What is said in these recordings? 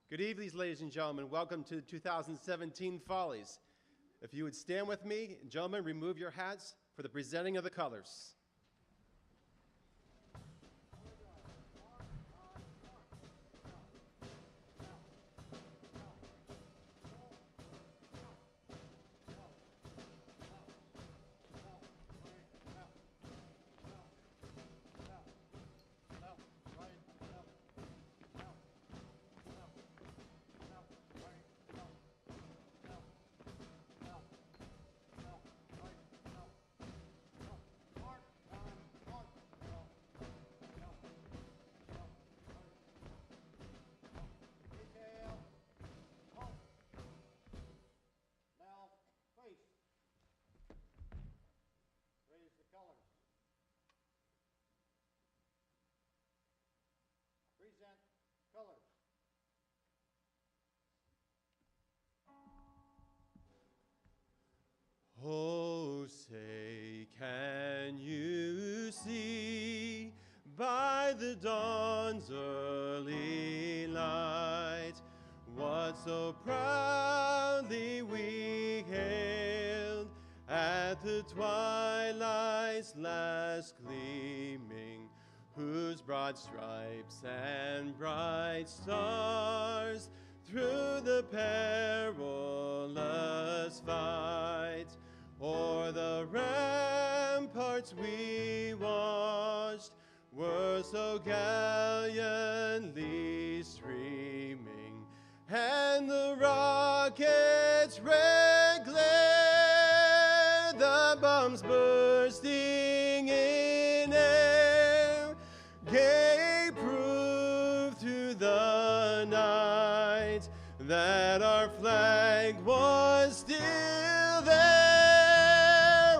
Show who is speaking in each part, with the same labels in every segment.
Speaker 1: Good evening, ladies and gentlemen. Welcome to 2017 Follies. If you would stand with me, gentlemen, remove your hats for the presenting of the colors.
Speaker 2: Present colors.
Speaker 1: Oh, say, can you see by the dawn's early light what so proudly we hailed at the twilight's last gleaming, whose broad stripes and bright stars through the perilous fight o'er the ramparts we watched were so gallantly streaming, and the rockets' red glare, the bombs bursting in air, gave proof to the night that our flag was still there.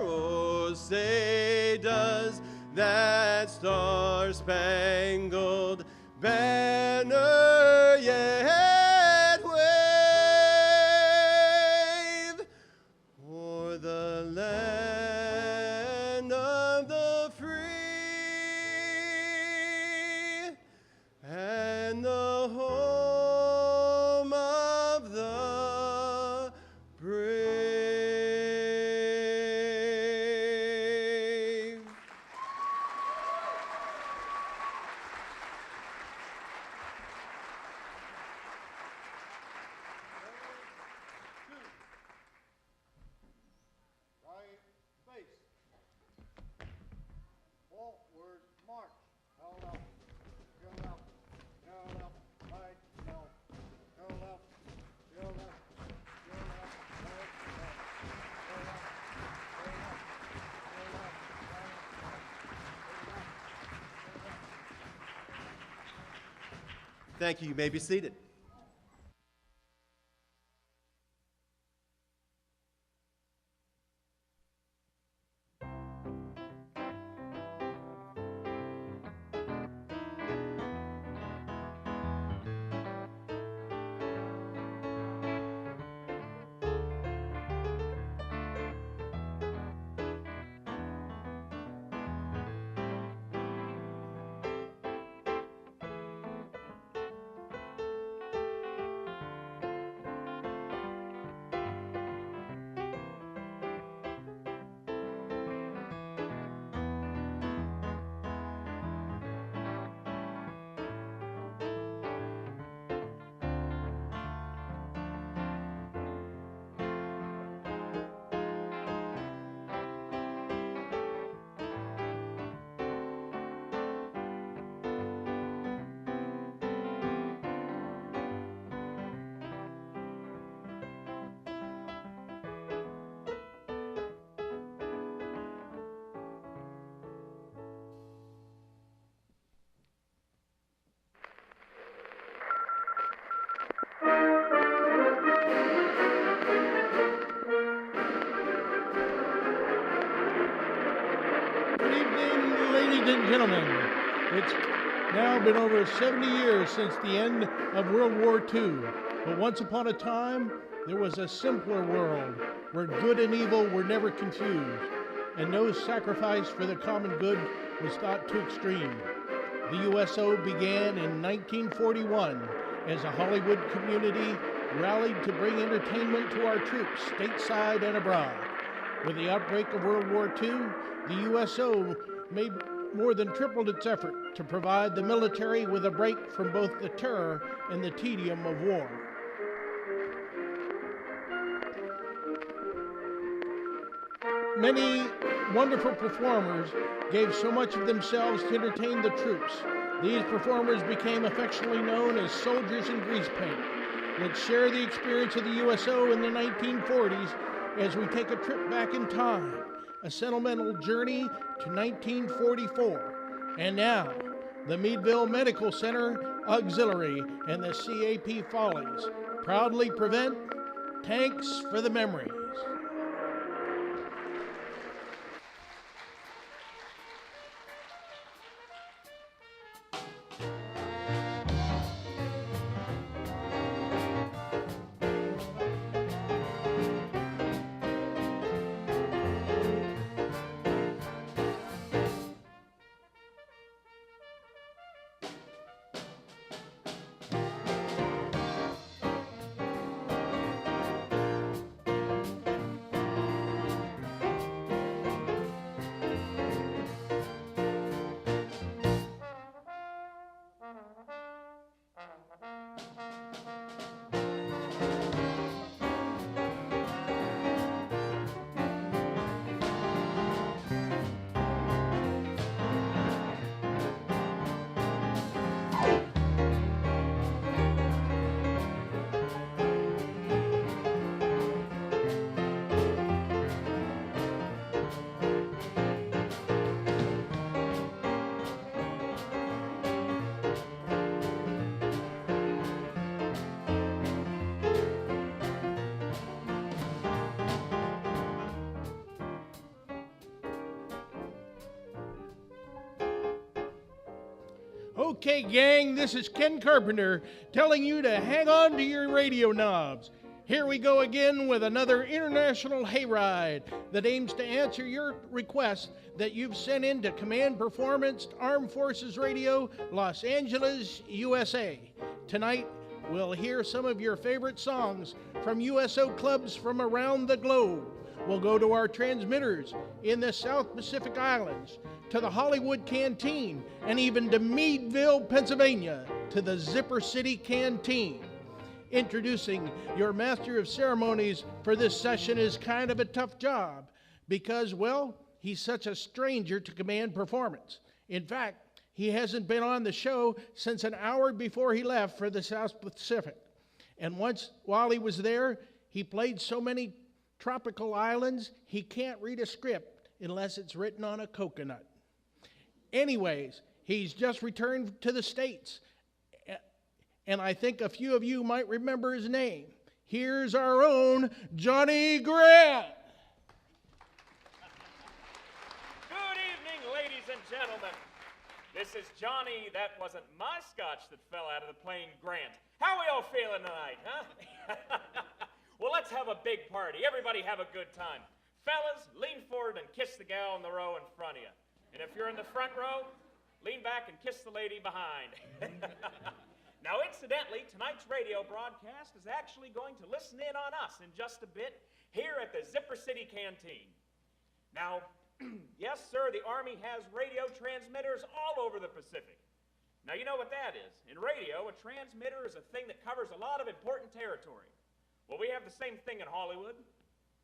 Speaker 1: Oh, say, does that star-spangled banner yet wave o'er the land of the free and the home of the brave?
Speaker 2: Right base. Forward march. Held up. Go left. Go left. Right. No. Go left. Go left. Go left. Right. Left. Go left. Go left. Go left. Right. Left. Go left. Go left.
Speaker 1: Thank you. You may be seated.
Speaker 3: Good evening, ladies and gentlemen. It's now been over 70 years since the end of World War II. But once upon a time, there was a simpler world where good and evil were never confused, and no sacrifice for the common good was thought too extreme. The USO began in 1941 as the Hollywood community rallied to bring entertainment to our troops stateside and abroad. With the outbreak of World War II, the USO made more than tripled its effort to provide the military with a break from both the terror and the tedium of war. Many wonderful performers gave so much of themselves to entertain the troops. These performers became affectionately known as soldiers in grease paint. Let's share the experience of the USO in the 1940s as we take a trip back in time, a sentimental journey to 1944. And now, the Meadville Medical Center Auxiliary and the CAP Follies proudly present Tanks for the Memories. Okay, gang, this is Ken Carpenter telling you to hang on to your radio knobs. Here we go again with another international hayride that aims to answer your request that you've sent in to Command Performance Armed Forces Radio, Los Angeles, USA. Tonight, we'll hear some of your favorite songs from USO clubs from around the globe. We'll go to our transmitters in the South Pacific Islands, to the Hollywood Canteen, and even to Meadville, Pennsylvania, to the Zipper City Canteen. Introducing your master of ceremonies for this session is kind of a tough job because, well, he's such a stranger to Command Performance. In fact, he hasn't been on the show since an hour before he left for the South Pacific. And once, while he was there, he played so many tropical islands, he can't read a script unless it's written on a coconut. Anyways, he's just returned to the States, and I think a few of you might remember his name. Here's our own Johnny Grant.
Speaker 4: Good evening, ladies and gentlemen. This is Johnny. That wasn't my scotch that fell out of the plane, Grant. How are we all feeling tonight, huh? Well, let's have a big party. Everybody have a good time. Fellas, lean forward and kiss the gal in the row in front of you. And if you're in the front row, lean back and kiss the lady behind. Now, incidentally, tonight's radio broadcast is actually going to listen in on us in just a bit here at the Zipper City Canteen. Now, yes, sir, the Army has radio transmitters all over the Pacific. Now, you know what that is. In radio, a transmitter is a thing that covers a lot of important territory. Well, we have the same thing in Hollywood,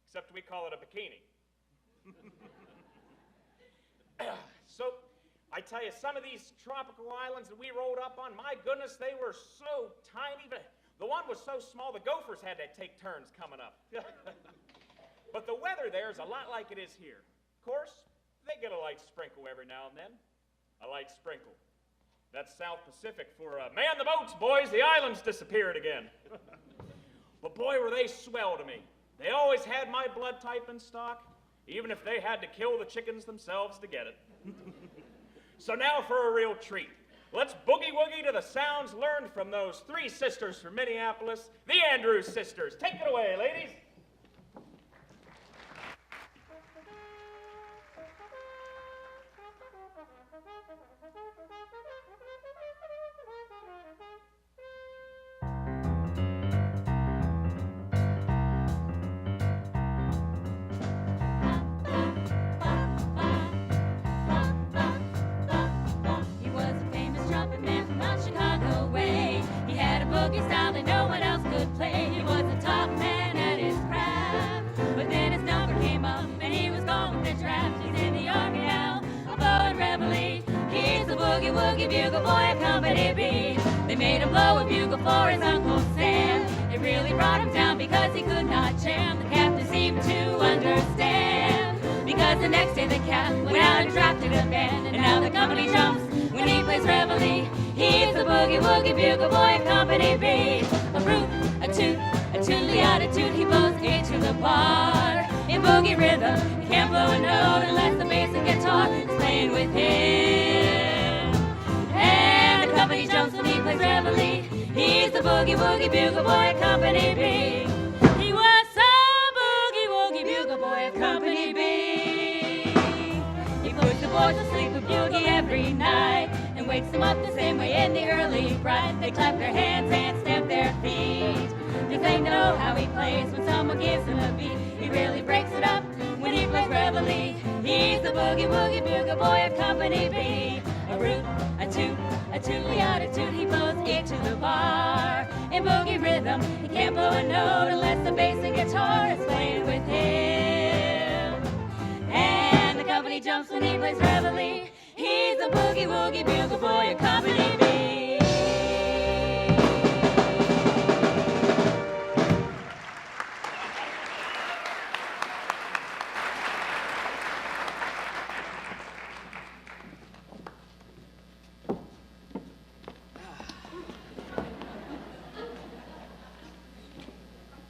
Speaker 4: except we call it a bikini. So, I tell you, some of these tropical islands that we rolled up on, my goodness, they were so tiny. The one was so small, the gophers had to take turns coming up. But the weather there is a lot like it is here. Of course, they get a light sprinkle every now and then. A light sprinkle. That's South Pacific for, man the boats, boys, the island's disappeared again. But boy, were they swell to me. They always had my blood type in stock, even if they had to kill the chickens themselves to get it. So now for a real treat. Let's boogie-woogie to the sounds learned from those three sisters from Minneapolis, the Andrews sisters. Take it away, ladies.
Speaker 5: a draft. He's in the army now, blowing reveille. He's a boogie-woogie bugle boy of Company B. They made him blow a bugle for his Uncle Sam. It really brought him down because he could not jam. The captain seemed to understand, because the next day the cap went out and drafted a band. And now the company jumps when he plays reveille. He's the boogie-woogie bugle boy of Company B. A root, a toot, a tootly-attitude. He blows A to the bar. In boogie rhythm, he can't blow a note unless the bass and guitar is playing with him. And the company jumps when he plays reveille. He's the boogie-woogie bugle boy of Company B. He was the boogie-woogie bugle boy of Company B. He puts the boys to sleep with boogie every night and wakes them up the same way in the early bright. They clap their hands and stamp their feet, 'cause they know how he plays when someone gives him a beat. He really breaks it up when he plays reveille. He's the boogie-woogie bugle boy of Company B. A root, a toot, a tootly-attitude. He blows E to the bar. In boogie rhythm, he can't blow a note unless the bass and guitar is playing with him. And the company jumps when he plays reveille. He's a boogie-woogie bugle boy of Company B.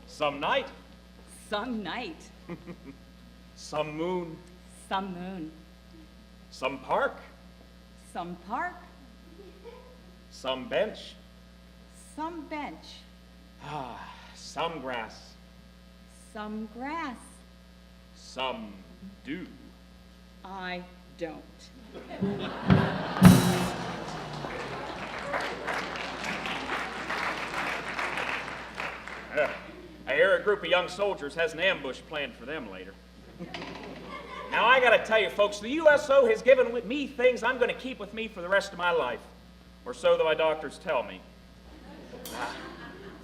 Speaker 4: Some night,
Speaker 5: Some night,
Speaker 4: some moon,
Speaker 5: some moon,
Speaker 4: some park,
Speaker 5: some park,
Speaker 4: some bench,
Speaker 5: some bench,
Speaker 4: some grass,
Speaker 5: some grass.
Speaker 4: some dew.
Speaker 5: I don't.
Speaker 4: I hear a group of young soldiers has an ambush planned for them later. Now, I gotta tell you, folks, the USO has given me things I'm gonna keep with me for the rest of my life, or so my doctors tell me.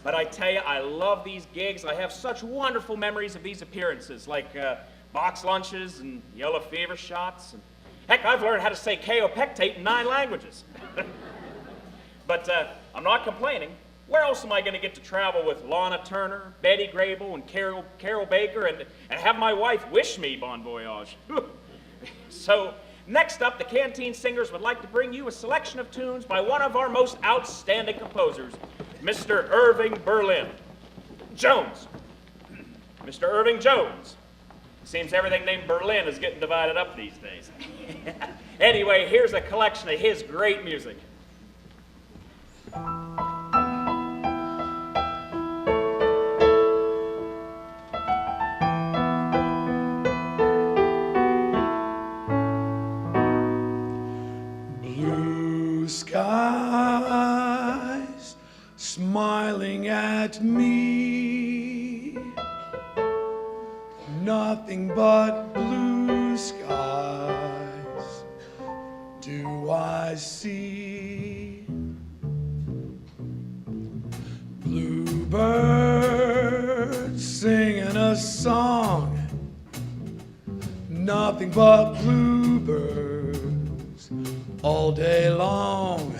Speaker 4: But I tell you, I love these gigs. I have such wonderful memories of these appearances, like box lunches and yellow fever shots. And heck, I've learned how to say kaopectate in 9 languages. But I'm not complaining. Where else am I going to get to travel with Lana Turner, Betty Grable, and Carol Baker, and have my wife wish me bon voyage? So, next up, the Canteen Singers would like to bring you a selection of tunes by one of our most outstanding composers, Mr. Irving Berlin. Jones. Mr. Irving Jones. Seems everything named Berlin is getting divided up these days. Anyway, here's a collection of his great music.
Speaker 6: Skies smiling at me, nothing but blue skies do I see. Bluebirds singing a song, nothing but bluebirds all day long.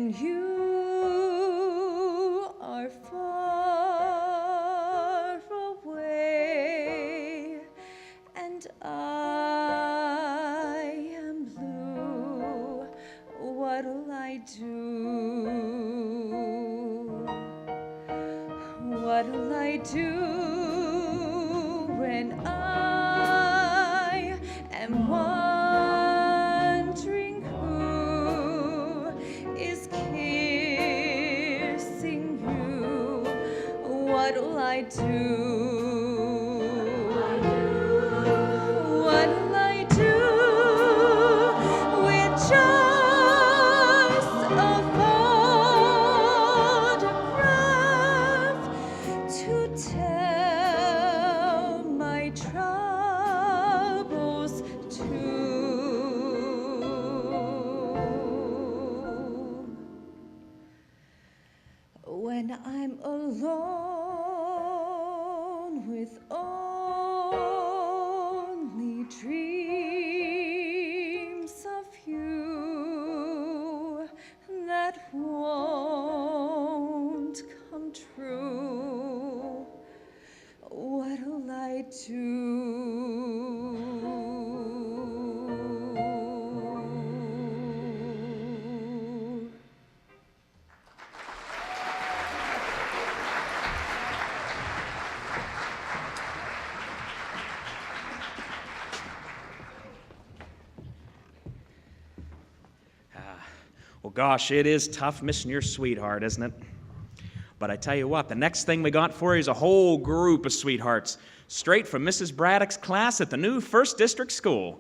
Speaker 7: when you are far away and I am blue, what'll I do? What'll I do when I am wondering who is kissing you? What'll I do? What'll I do with just a photograph to tell my troubles to? When I'm alone with only dreams of you that won't come true, what'll I do?
Speaker 4: Well, gosh, it is tough missing your sweetheart, isn't it? But I tell you what, the next thing we got for you is a whole group of sweethearts, straight from Mrs. Braddock's class at the new 1st District School.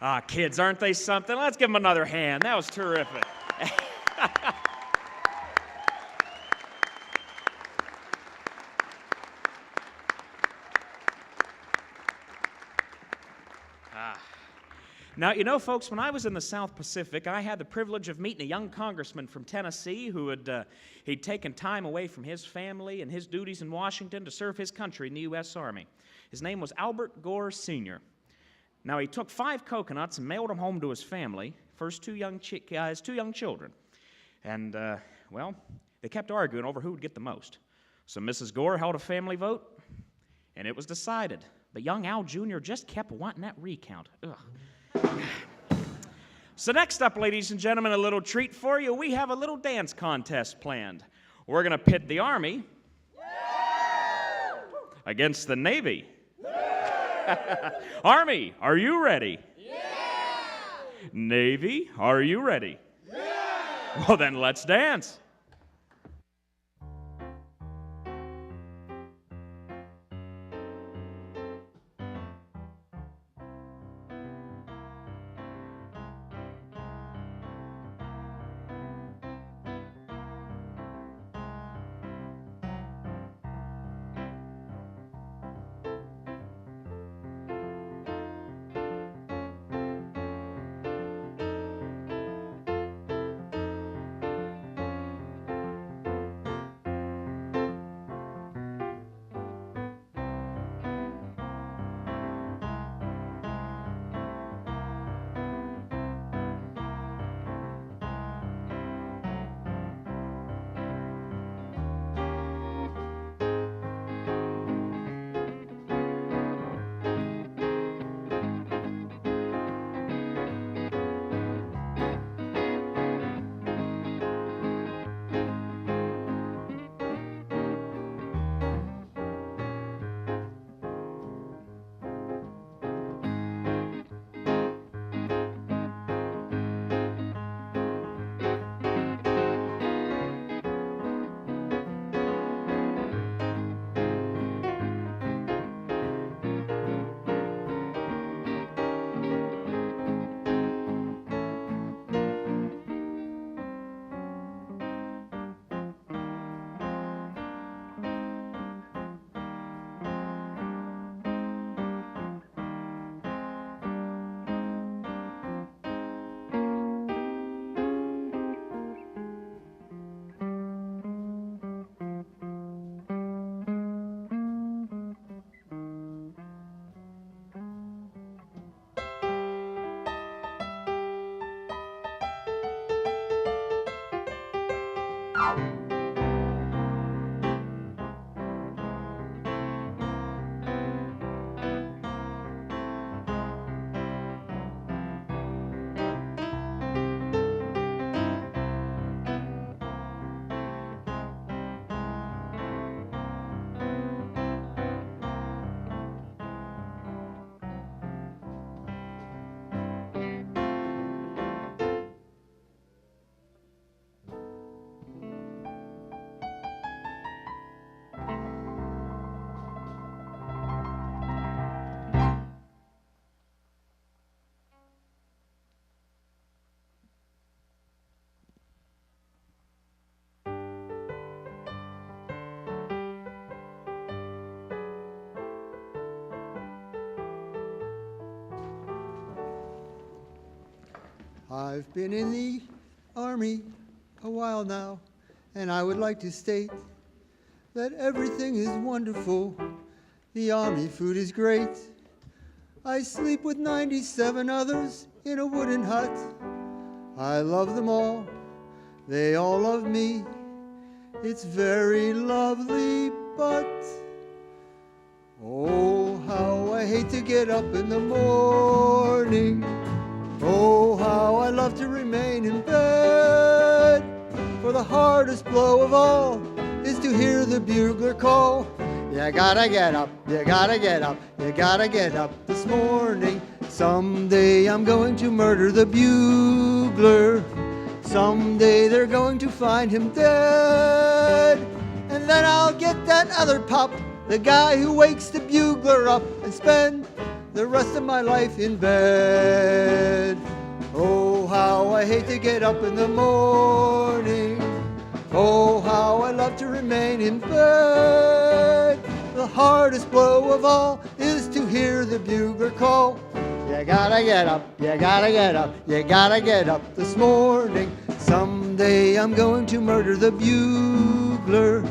Speaker 4: Ah, kids, aren't they something? Let's give them another hand. That was terrific. Now, you know, folks, when I was in the South Pacific, I had the privilege of meeting a young congressman from Tennessee who he'd taken time away from his family and his duties in Washington to serve his country in the U.S. Army. His name was Albert Gore, Sr. Now, he took 5 coconuts and mailed them home to his family, his two young children. And, well, they kept arguing over who would get the most. So Mrs. Gore held a family vote, and it was decided. But young Al Jr. just kept wanting that recount. Ugh. So next up, ladies and gentlemen, a little treat for you. We have a little dance contest planned. We're going to pit the Army against the Navy. Army, are you ready?
Speaker 2: Yeah!
Speaker 4: Navy, are you ready?
Speaker 2: Yeah!
Speaker 4: Well, then let's dance.
Speaker 2: I've been in the Army a while now, and I would like to state that everything is wonderful. The Army food is great. I sleep with 97 others in a wooden hut. I love them all. They all love me. It's very lovely, but oh, how I hate to get up in the morning. Oh, how I love to remain in bed. For the hardest blow of all is to hear the bugler call. You gotta get up, you gotta get up, you gotta get up this morning. Someday I'm going to murder the bugler. Someday they're going to find him dead. And then I'll get that other pup, the guy who wakes the bugler up, and spend the rest of my life in bed. Oh, how I hate to get up in the morning. Oh, how I love to remain in bed. The hardest blow of all is to hear the bugler call. You gotta get up, you gotta get up, you gotta get up this morning. Someday I'm going to murder the bugler.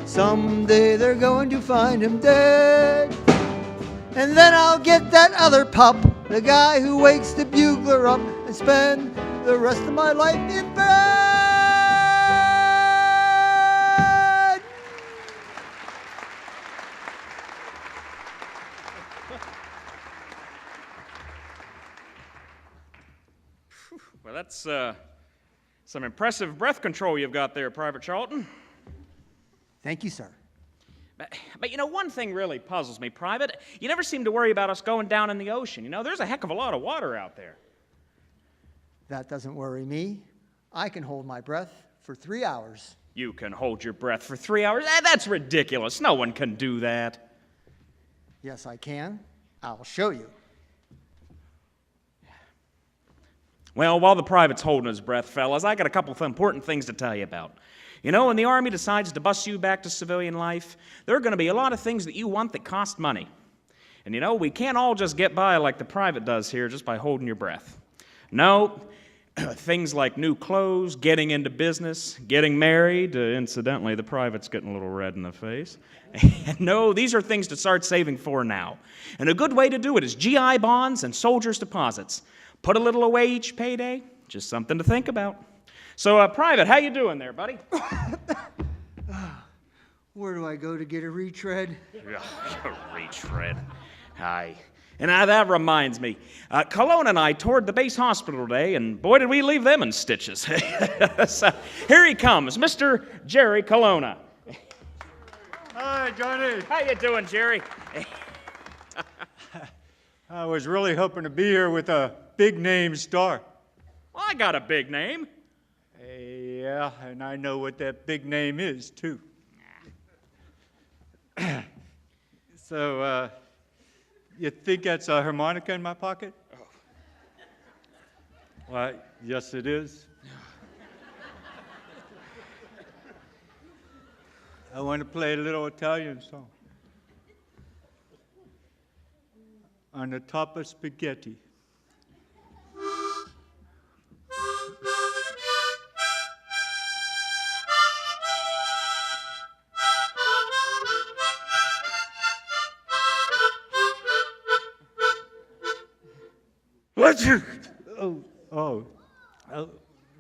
Speaker 2: Someday they're going to find him dead. And then I'll get that other pup, the guy who wakes the bugler up, and spend the rest of my life in bed.
Speaker 4: Well, that's some impressive breath control you've got there, Private Charlton.
Speaker 2: Thank you, sir.
Speaker 4: But you know, one thing really puzzles me, Private. You never seem to worry about us going down in the ocean. You know, there's a heck of a lot of water out there.
Speaker 2: That doesn't worry me. I can hold my breath for 3 hours.
Speaker 4: You can hold your breath for 3 hours? That's ridiculous. No one can do that.
Speaker 2: Yes, I can. I'll show you.
Speaker 4: Well, while the private's holding his breath, fellas, I got a couple of important things to tell you about. You know, when the Army decides to bus you back to civilian life, there are going to be a lot of things that you want that cost money. And you know, we can't all just get by like the private does here just by holding your breath. No, things like new clothes, getting into business, getting married. Incidentally, the private's getting a little red in the face. No, these are things to start saving for now. And a good way to do it is GI bonds and soldiers' deposits. Put a little away each payday. Just something to think about. So, Private, how you doing there, buddy?
Speaker 2: Where do I go to get a retread?
Speaker 4: Retread. Hi. And that reminds me. Cologne and I toured the base hospital today, and boy, did we leave them in stitches. So, here he comes, Mr. Jerry Colonna.
Speaker 8: Hi, Johnny.
Speaker 4: How you doing, Jerry?
Speaker 8: I was really hoping to be here with a big-name star.
Speaker 4: Well, I got a big name.
Speaker 8: Yeah, and I know what that big name is, too. So, you think that's a harmonica in my pocket?
Speaker 4: Oh.
Speaker 8: Why, yes, it is. I want to play a little Italian song. On the top of spaghetti.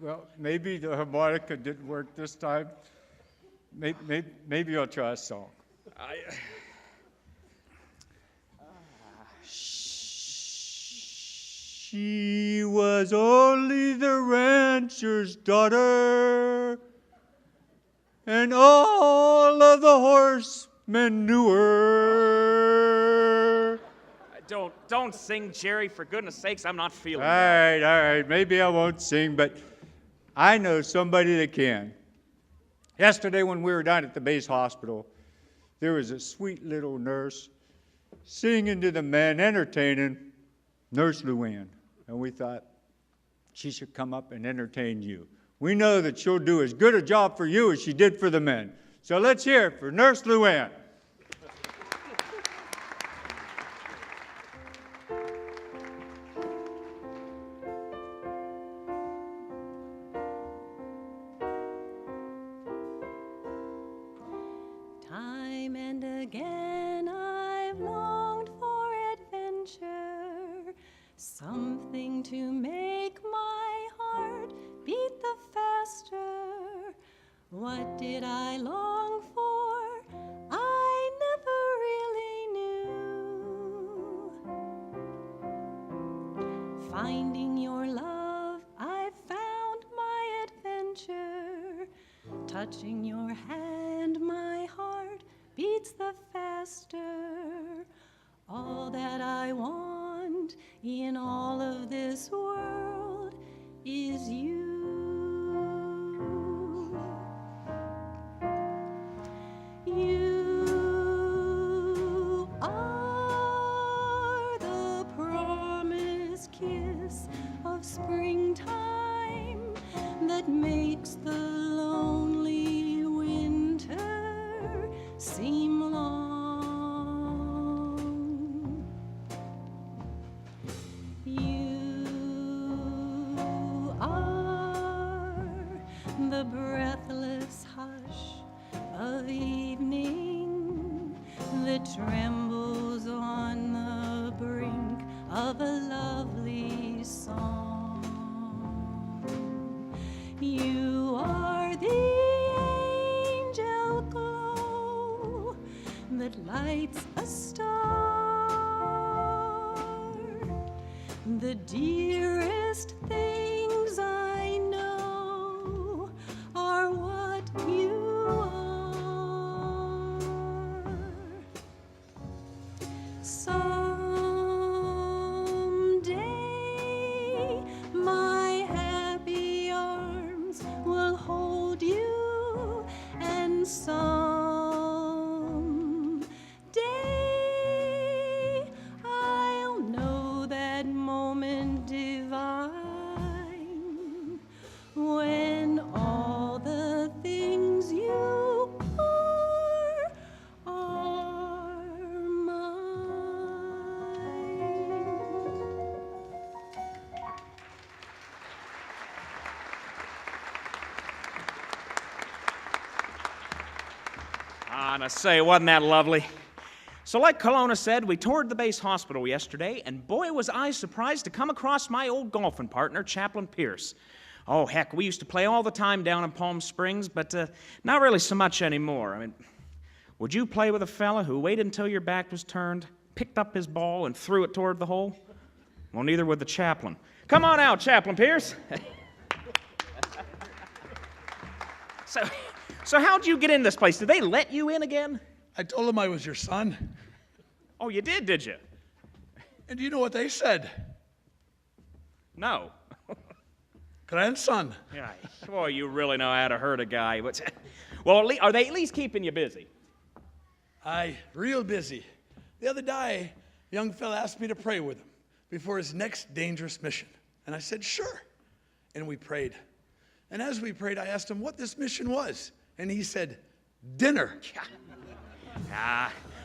Speaker 8: Well, maybe the harmonica didn't work this time. Maybe I'll try a song. She was only the rancher's daughter, and all of the horsemen knew her.
Speaker 4: Don't sing, Jerry. For goodness sakes, I'm not feeling
Speaker 8: All right. Maybe I won't sing, but I know somebody that can. Yesterday when we were down at the base hospital, there was a sweet little nurse singing to the men, entertaining Nurse Luann. And we thought she should come up and entertain you. We know that she'll do as good a job for you as she did for the men. So let's hear it for Nurse Luann.
Speaker 7: something to make my heart beat the faster. What did I long for? I never really knew. Finding your love, I found my adventure. Touching your hand, my heart beats the faster. All that I want in all of this world is you. You are the promised kiss of springtime that makes the lonely winter seem long. You are the breathless hush of evening that trembles on the brink of a lovely song. You are the angel glow that lights a star. The dearest things I know are what you are. Someday my happy arms will hold you, and someday I'll know that moment divine when all the things you are mine.
Speaker 4: And I say, wasn't that lovely? So like Kelowna said, we toured the base hospital yesterday, and boy was I surprised to come across my old golfing partner, Chaplain Pierce. Oh, heck, we used to play all the time down in Palm Springs, but not really so much anymore. I mean, would you play with a fella who waited until your back was turned, picked up his ball, and threw it toward the hole? Well, neither would the chaplain. Come on out, Chaplain Pierce. So how'd you get in this place? Did they let you in again?
Speaker 6: I told them I was your son.
Speaker 4: Oh, you did you?
Speaker 6: And do you know what they said?
Speaker 4: No.
Speaker 6: Grandson.
Speaker 4: Yeah, boy, you really know how to hurt a guy. But, well, are they at least keeping you busy?
Speaker 6: Aye, real busy. The other day, a young fella asked me to pray with him before his next dangerous mission. And I said, sure. And we prayed. And as we prayed, I asked him what this mission was. And he said, dinner.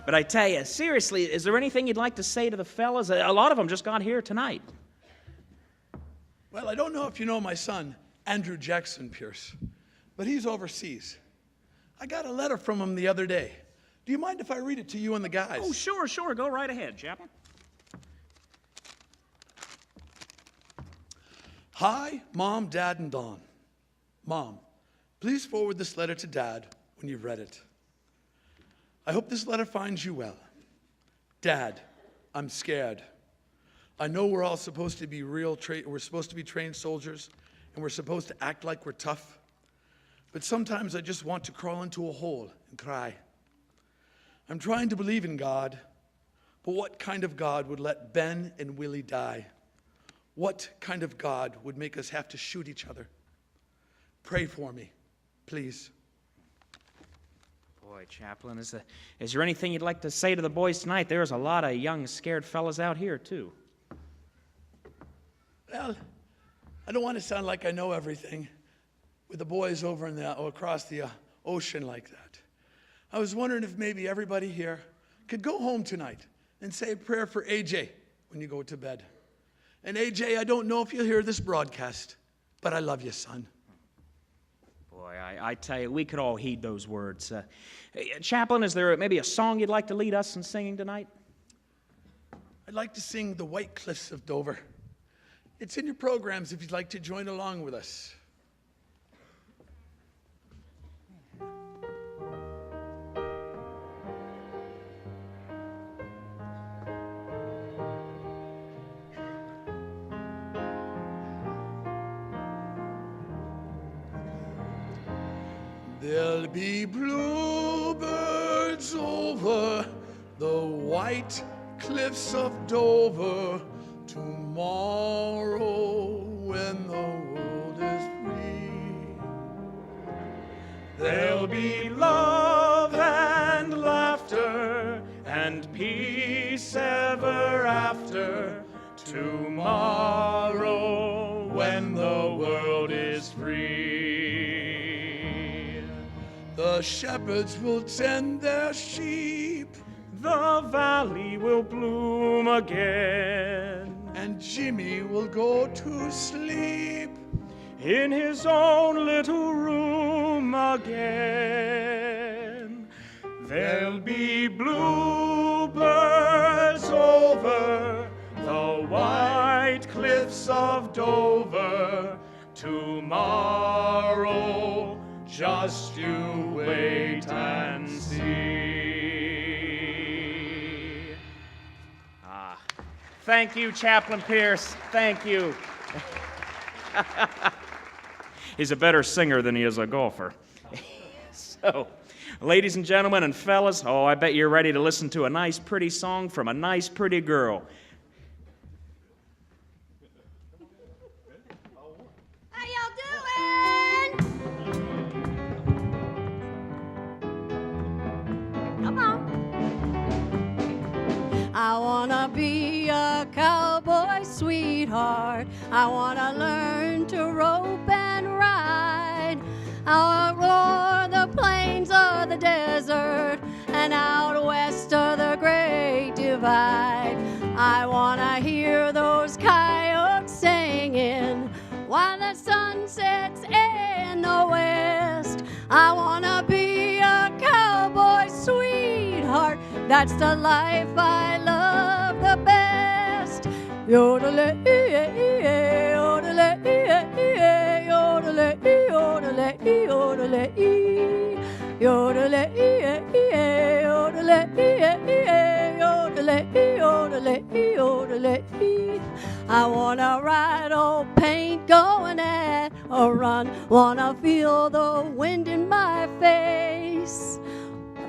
Speaker 4: But I tell you, seriously, is there anything you'd like to say to the fellas? A lot of them just got here tonight.
Speaker 6: Well, I don't know if you know my son, Andrew Jackson Pierce, but he's overseas. I got a letter from him the other day. Do you mind if I read it to you and the guys?
Speaker 4: Oh, sure. Go right ahead, Chaplain.
Speaker 6: Hi, Mom, Dad, and Dawn. Mom, please forward this letter to Dad when you've read it. I hope this letter finds you well. Dad, I'm scared. I know we're all supposed to be we're supposed to be trained soldiers, and we're supposed to act like we're tough. But sometimes I just want to crawl into a hole and cry. I'm trying to believe in God, but what kind of God would let Ben and Willie die? What kind of God would make us have to shoot each other? Pray for me, please.
Speaker 4: Boy, Chaplain, is there anything you'd like to say to the boys tonight? There's a lot of young, scared fellas out here, too.
Speaker 6: Well, I don't want to sound like I know everything with the boys over across the ocean like that. I was wondering if maybe everybody here could go home tonight and say a prayer for AJ when you go to bed. And AJ, I don't know if you'll hear this broadcast, but I love you, son.
Speaker 4: Boy, I tell you, we could all heed those words. Chaplain, is there maybe a song you'd like to lead us in singing tonight?
Speaker 6: I'd I'd like to sing The White Cliffs of Dover. It's in your programs if you'd like to join along with us. There'll be bluebirds over the white cliffs of Dover tomorrow when the world is free.
Speaker 4: There'll be love and laughter and peace ever after tomorrow when the world is free.
Speaker 6: The shepherds will tend their sheep,
Speaker 4: The valley will bloom again,
Speaker 6: and Jimmy will go to sleep
Speaker 4: in his own little room again. There'll be bluebirds over the white cliffs of Dover tomorrow. Just you wait and see. Thank you, Chaplain Pierce. Thank you. He's a better singer than he is a golfer. So, ladies and gentlemen and fellas, I bet you're ready to listen to a nice, pretty song from a nice, pretty girl.
Speaker 7: How y'all doing? Come on. I wanna be a cowboy sweetheart. I wanna learn to rope and ride. I'll roar the plains of the desert and out west of the Great Divide. I wanna hear those coyotes singing while the sun sets in the west. I wanna be a cowboy sweetheart. That's the life I love the best. Yodelay, yodelay, yodelay, yodelay, yodelay, yodelay, yodelay, yodelay, yodelay. I wanna ride old paint going at a run. Wanna feel the wind in my face.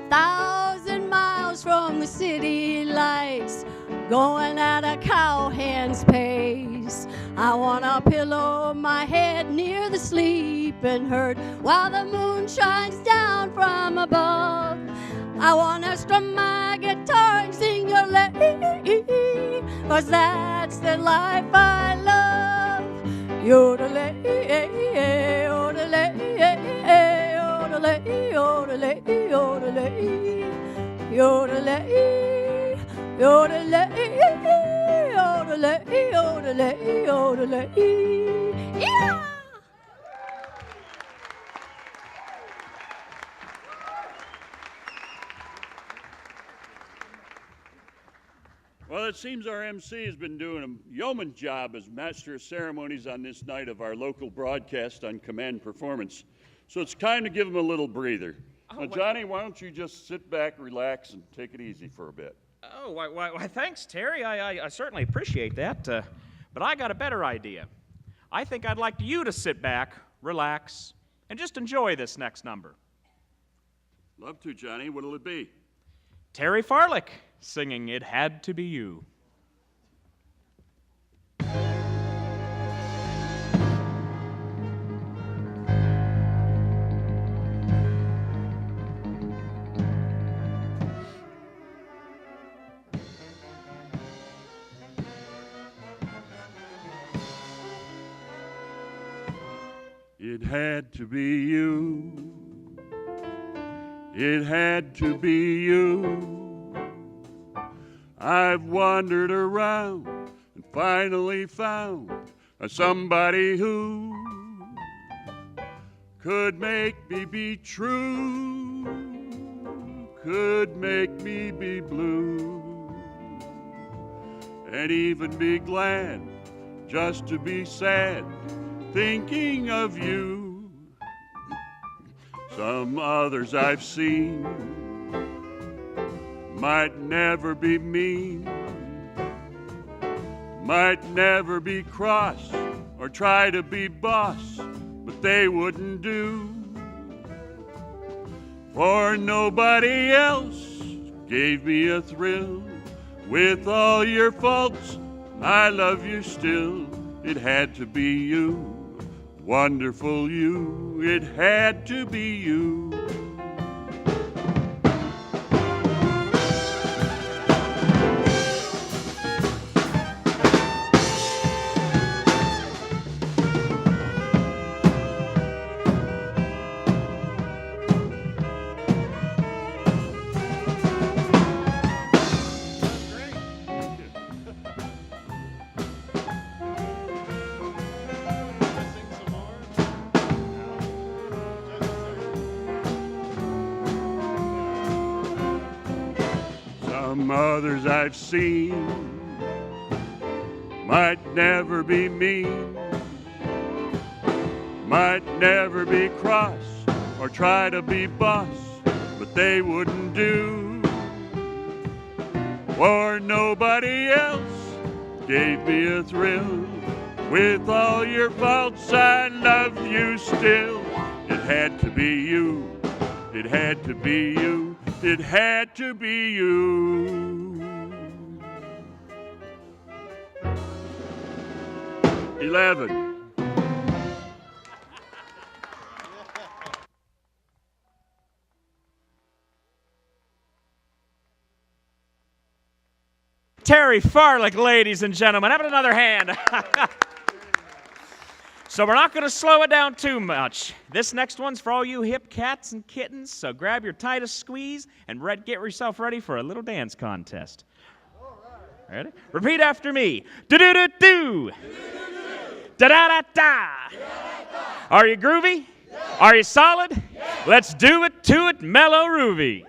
Speaker 7: 1,000 miles from the city lights, going at a cowhand's pace. I wanna pillow my head near the sleeping herd while the moon shines down from above. I wanna strum my guitar and sing your lay, 'cause that's the life I love. Yodelay, yodelay, yodelay, yodelay, yodelay, yodelay, yodelay, yodelay, yodelay, yodelay. Yeah!
Speaker 9: Well, it seems our MC has been doing a yeoman job as master of ceremonies on this night of our local broadcast on Command Performance. So it's time to give him a little breather. Now, Johnny, why don't you just sit back, relax, and take it easy for a bit?
Speaker 4: Oh, why thanks, Terry. I certainly appreciate that. But I got a better idea. I think I'd like you to sit back, relax, and just enjoy this next number.
Speaker 9: Love to, Johnny. What'll it be?
Speaker 4: Terry Farlick singing It Had to Be You.
Speaker 9: It had to be you. It had to be you. I've wandered around and finally found somebody who could make me be true, could make me be blue. and even be glad just to be sad thinking of you. Some others I've seen might never be mean, might never be cross or try to be boss, but they wouldn't do. For nobody else gave me a thrill. With all your faults, I love you still. It had to be you, wonderful you. It had to be you. Some others I've seen might never be mean, might never be cross or try to be boss, but they wouldn't do. For nobody else gave me a thrill. With all your faults, I love you still. It had to be you. It had to be you. It had to be you. 11.
Speaker 4: Terry Farlick, ladies and gentlemen. Have another hand. So we're not going to slow it down too much. This next one's for all you hip cats and kittens, so grab your tightest squeeze and get yourself ready for a little dance contest. Ready? Repeat after me. Do-do-do-do. Da-da-da-da. Are you groovy? Are you solid? Let's do it to it, mellow Ruby.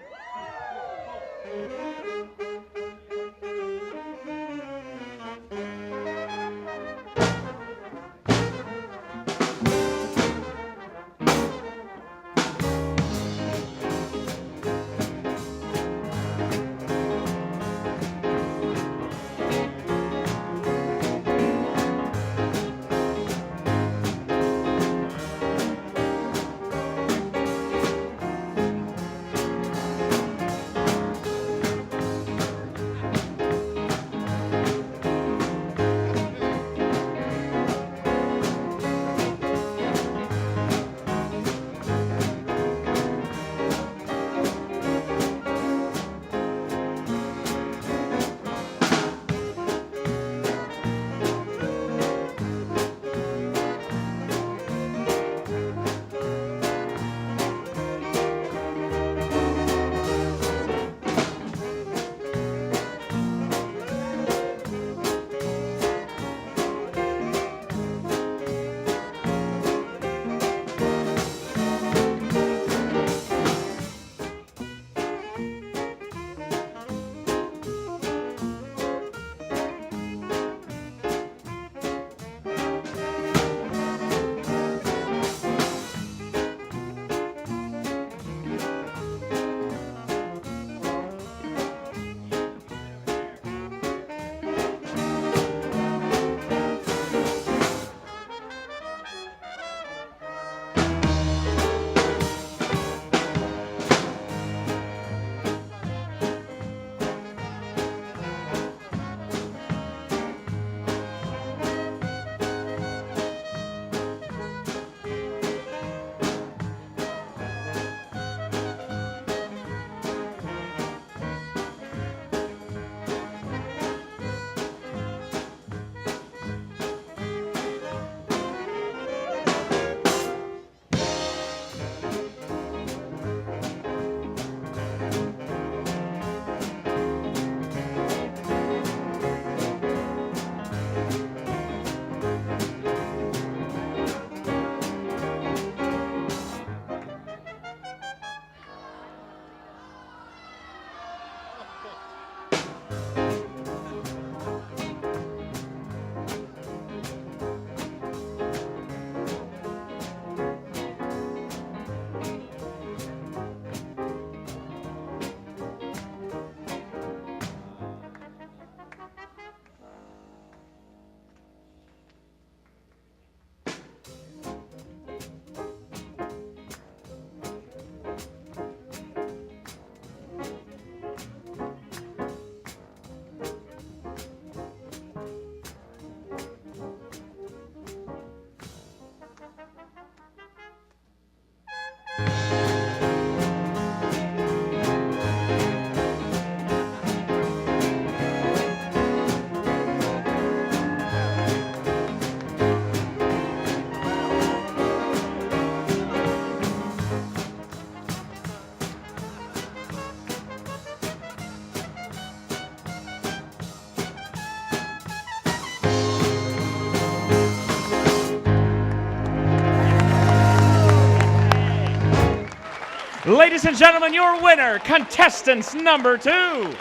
Speaker 4: Ladies and gentlemen, your winner, contestants number 2.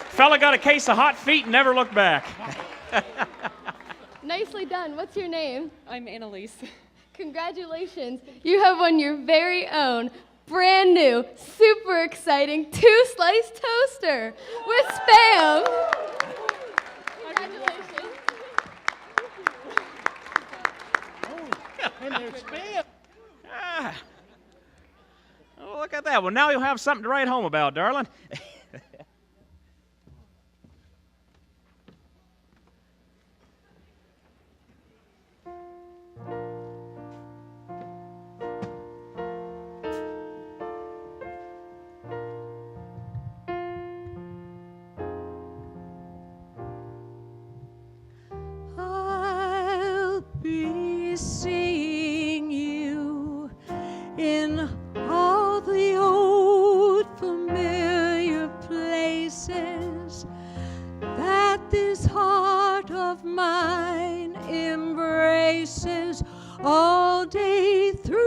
Speaker 4: Fella got a case of hot feet and never looked back.
Speaker 10: Nicely done. What's your name?
Speaker 11: I'm Annalise.
Speaker 10: Congratulations. You have won your very own, brand new, super exciting 2-slice toaster with Spam. Congratulations.
Speaker 3: And there's Spam.
Speaker 4: Ah. Oh, look at that. Well, now you'll have something to write home about, darling.
Speaker 7: I'll be seeing you in all the old familiar places that this heart of mine embraces all day through.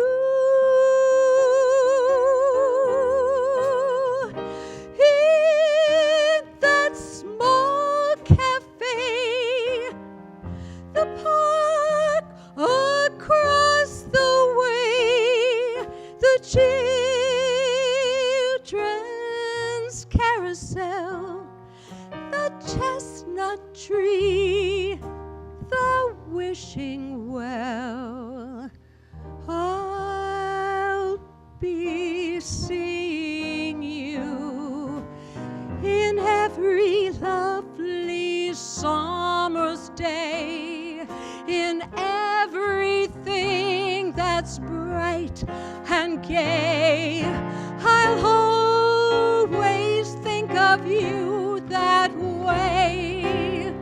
Speaker 7: In that small cafe, the park across the way, the children's carousel, the chestnut tree, the wishing well. I'll be seeing you in every lovely summer's day, in everything that's bright and gay. I'll always think of you that way.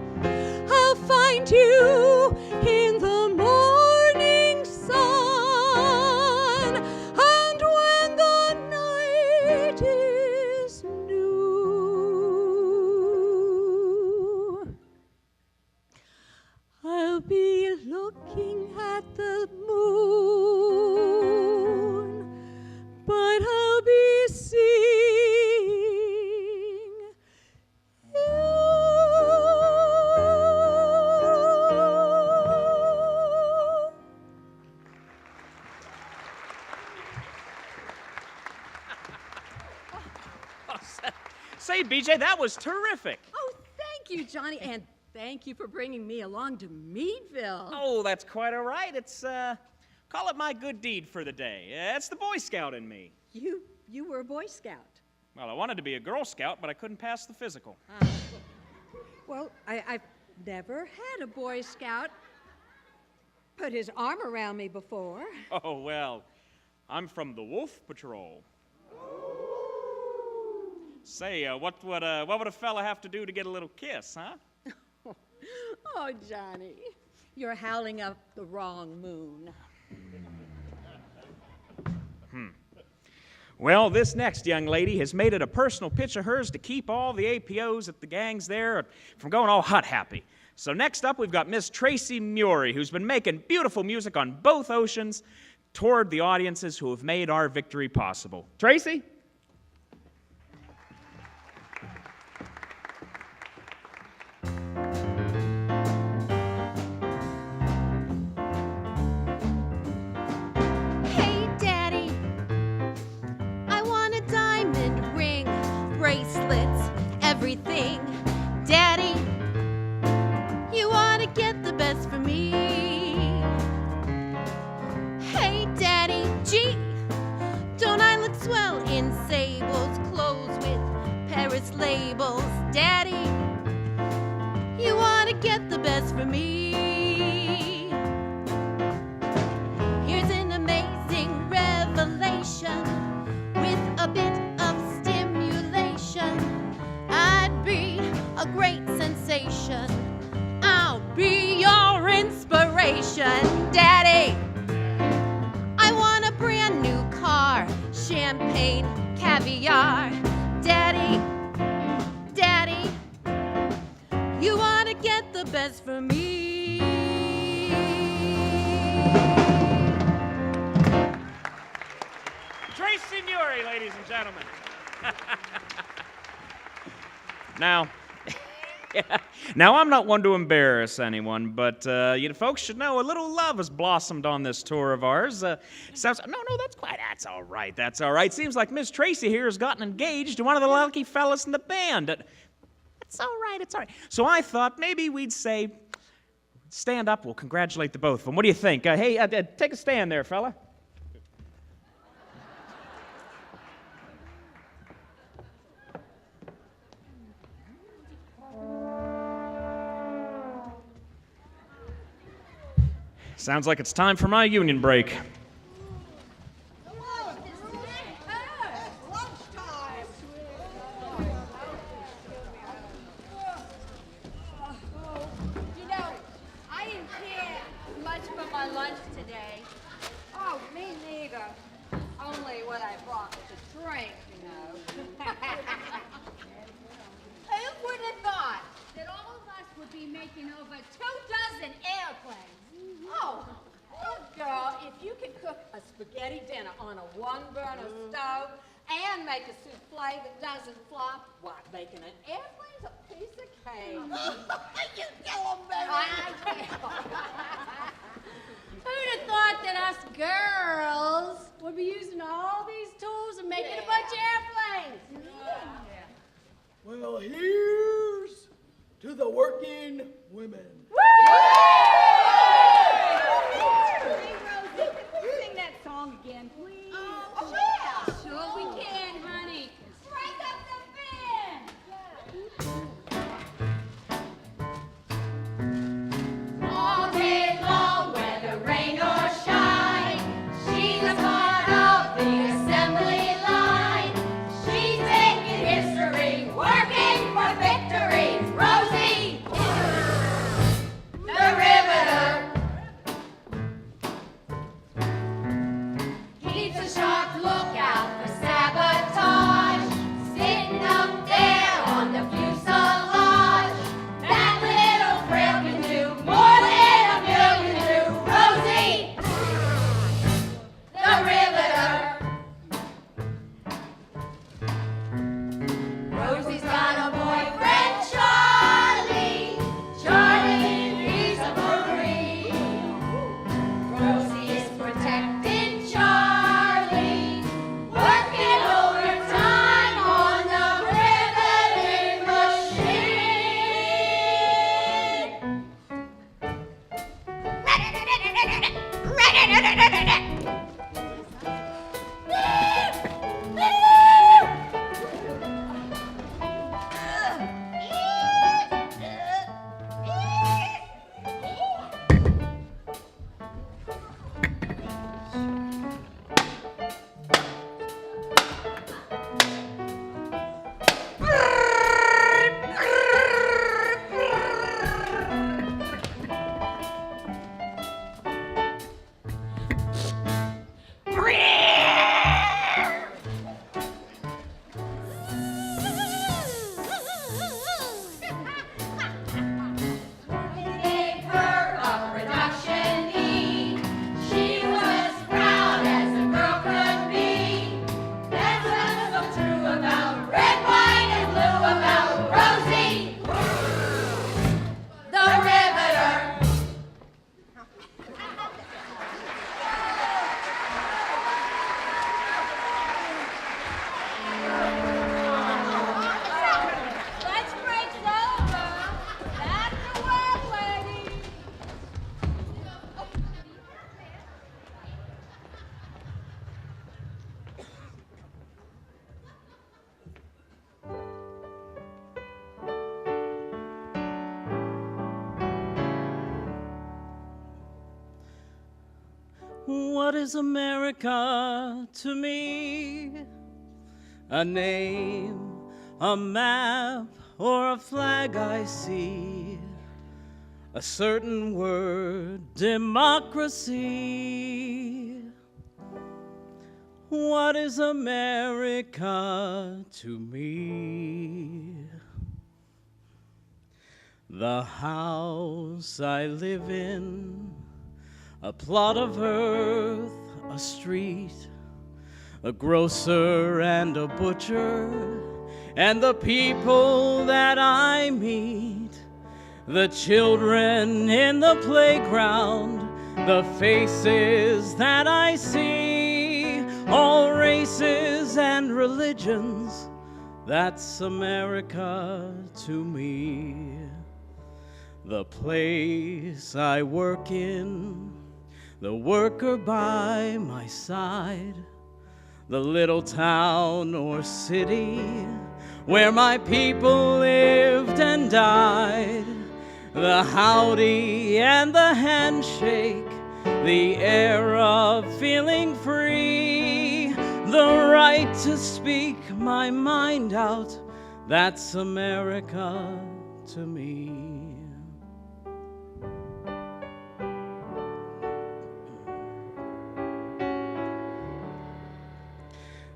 Speaker 7: I'll find you in the morning sun, and when the night is new, I'll be looking at the moon, but I'll be seeing you.
Speaker 4: Say, BJ, that was terrific.
Speaker 11: Oh, thank you, Johnny, and thank you for bringing me along to Meadville.
Speaker 4: Oh, that's quite all right. It's, call it my good deed for the day. It's the Boy Scout in me.
Speaker 11: You were a Boy Scout.
Speaker 4: Well, I wanted to be a Girl Scout, but I couldn't pass the physical.
Speaker 11: Well, I've never had a Boy Scout put his arm around me before.
Speaker 4: Oh, well, I'm from the Wolf Patrol. Say, what would a fella have to do to get a little kiss, huh?
Speaker 11: Oh, Johnny, you're howling up the wrong moon.
Speaker 4: Well, this next young lady has made it a personal pitch of hers to keep all the APOs at the gangs there from going all hut happy. So next up, we've got Miss Tracy Murie, who's been making beautiful music on both oceans toward the audiences who have made our victory possible. Tracy?
Speaker 7: Hey, Daddy, I want a diamond ring, bracelets, everything. Daddy, you ought to get the best for me. Hey, Daddy, gee, don't I look swell in sables, clothes with Paris labels? Daddy, you ought to get the best for me. Here's an amazing revelation with a bit of stimulation. I'd be a great sensation. I'll be your inspiration. Daddy, I want a brand new car, champagne, caviar. Daddy, Daddy, you ought to get the best for me.
Speaker 4: gentlemen. Now, now, I'm not one to embarrass anyone, but you folks should know a little love has blossomed on this tour of ours. Sounds no, that's all right. That's all right. Seems like Miss Tracy here has gotten engaged to one of the lucky fellas in the band. That's all right. It's all right. So I thought maybe we'd say, stand up. We'll congratulate the both of them. What do you think? Hey, take a stand there, fella. Sounds like it's time for my union break.
Speaker 11: You know, I didn't care much for my lunch today. Oh, me neither. Only what I brought was a drink, you know. Who would have thought that all of us would be making over 24 airplanes? Oh, girl, if you can cook a spaghetti dinner on a one-burner stove and make a souffle that doesn't flop, what, making an airplane's a piece of cake. You tell them, baby. I will.
Speaker 7: Who'd have thought that us girls would be using all these tools and making a bunch of airplanes?
Speaker 6: Well, here's to the working women.
Speaker 11: Hey, Rosie, can you sing that song again, please? Oh, yeah.
Speaker 7: Sure we can, honey.
Speaker 11: Strike up the band.
Speaker 5: All day long, whether rain or shine, she's a part of the assembly line. She's making history, working for victory. Rosie, the riveter, keeps a sharp lookout for sabotage. Sitting up there on the fuselage, that little frail can do more than a million do. Rosie, the riveter. Rosie's got a boyfriend, Charlie. Charlie, he's a Marine. Rosie is protecting Charlie, working overtime on the riveting gave her a production need. She was as proud as a girl could be. That's what's so true about red, white, and blue about Rosie, the riveter.
Speaker 11: Let's break it over. Back to work, ladies.
Speaker 12: What is America to me? A name, a map, or a flag I see? A certain word, democracy. What is America to me? The house I live in, a plot of earth, a street, a grocer and a butcher, and the people that I meet, the children in the playground, the faces that I see, all races and religions, that's America to me. The place I work in, the worker by my side, the little town or city where my people lived and died, the howdy and the handshake, the air of feeling free, the right to speak my mind out, that's America to me.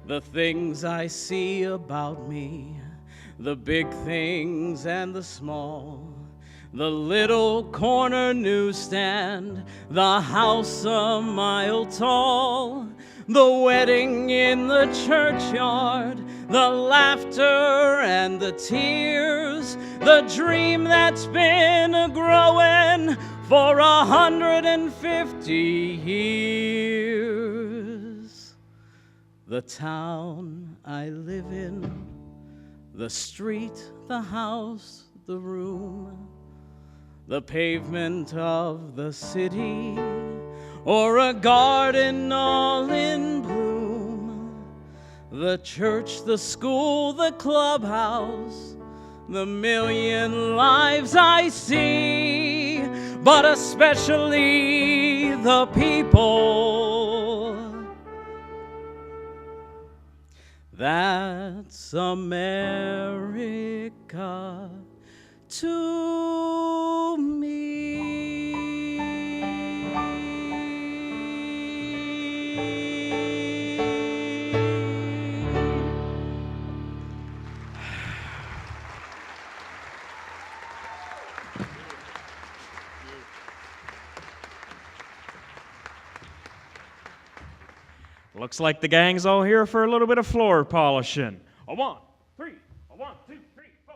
Speaker 12: The things I see about me, the big things and the small, the little corner newsstand, the house a mile tall, the wedding in the churchyard, the laughter and the tears, the dream that's been a-growing for 150 years. The town I live in, the street, the house, the room, the pavement of the city, or a garden all in bloom, the church, the school, the clubhouse, the million lives I see, but especially the people. That's America to me.
Speaker 4: Looks like the gang's all here for a little bit of floor polishing. A 1, 3, a 1, 2, 3, 4.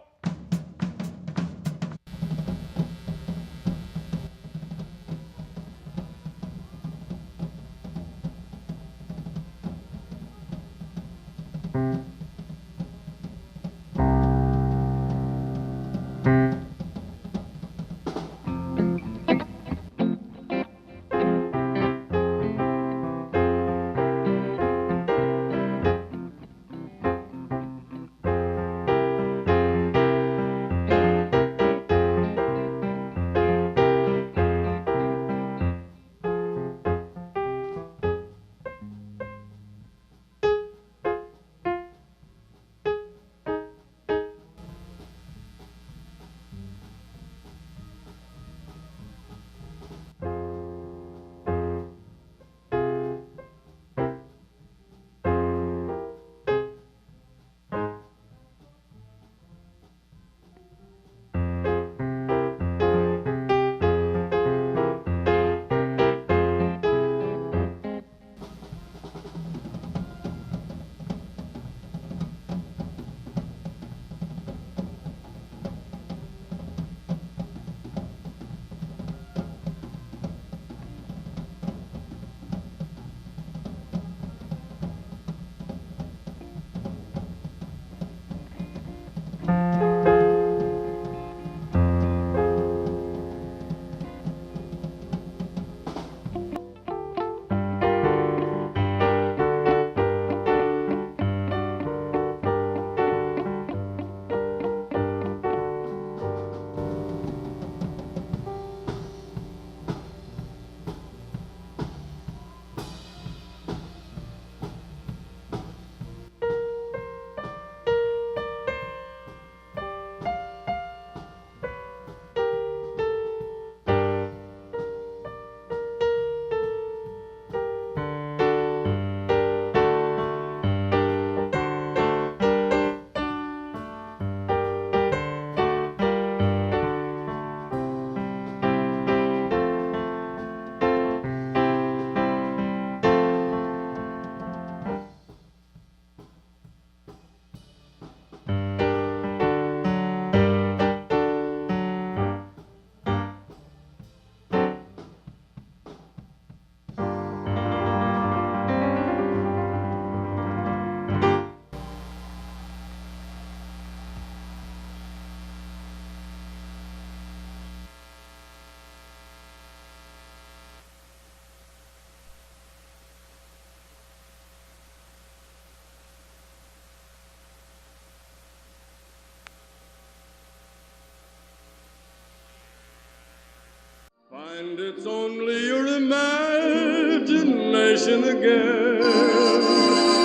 Speaker 13: it's only your imagination again.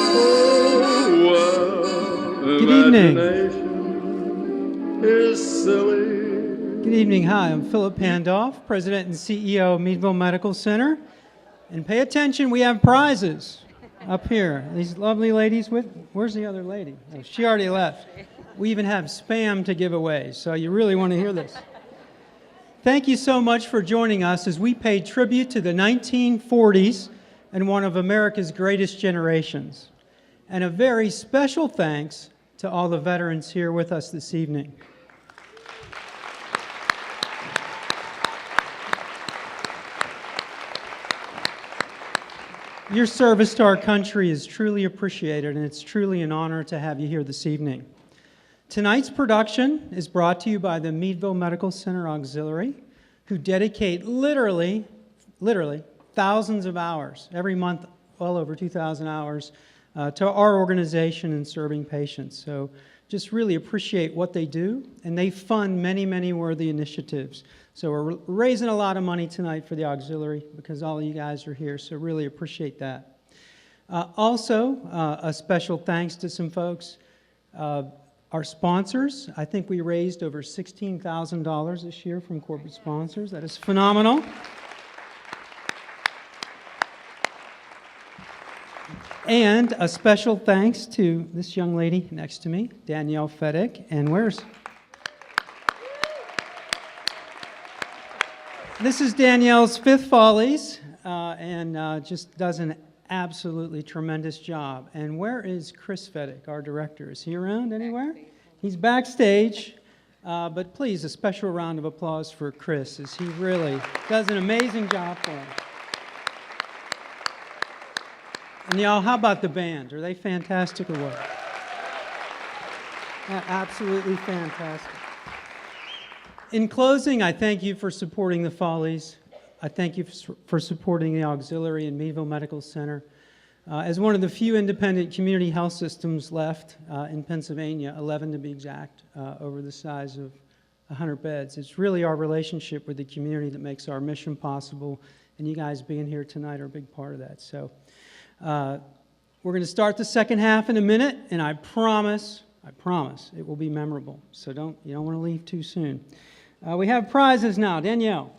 Speaker 13: Oh, well,
Speaker 14: Good evening.
Speaker 13: imagination is silly.
Speaker 14: Good evening. Hi, I'm Philip Pandolf, President and CEO of Meadville Medical Center. And pay attention, we have prizes up here. These lovely ladies with, where's the other lady? Oh, she already left. We even have spam to give away, so you really want to hear this. Thank you so much for joining us as we pay tribute to the 1940s and one of America's greatest generations. And a very special thanks to all the veterans here with us this evening. Your service to our country is truly appreciated, and it's truly an honor to have you here this evening. Tonight's production is brought to you by the Meadville Medical Center Auxiliary, who dedicate literally thousands of hours, every month, well over 2,000 hours, to our organization and serving patients. So just really appreciate what they do, and they fund many, many worthy initiatives. So we're raising a lot of money tonight for the auxiliary because all of you guys are here, so really appreciate that. Also, a special thanks to some folks. Our sponsors, I think we raised over $16,000 this year from corporate sponsors. That is phenomenal. And a special thanks to this young lady next to me, Danielle Fedek. And where's... This is Danielle's fifth Follies, and just does an absolutely tremendous job. And where is Chris Fedek, our director? Is he around anywhere? He's backstage, but please, a special round of applause for Chris, as he really does an amazing job for him. And y'all, how about the band? Are they fantastic or what? Yeah, absolutely fantastic. In closing, I thank you for supporting the Follies. I thank you for supporting the Auxiliary and Meadville Medical Center. As one of the few independent community health systems left in Pennsylvania, 11 to be exact, over the size of 100 beds, it's really our relationship with the community that makes our mission possible, and you guys being here tonight are a big part of that. So we're going to start the second half in a minute, and I promise it will be memorable. So you don't want to leave too soon. We have prizes now. Danielle.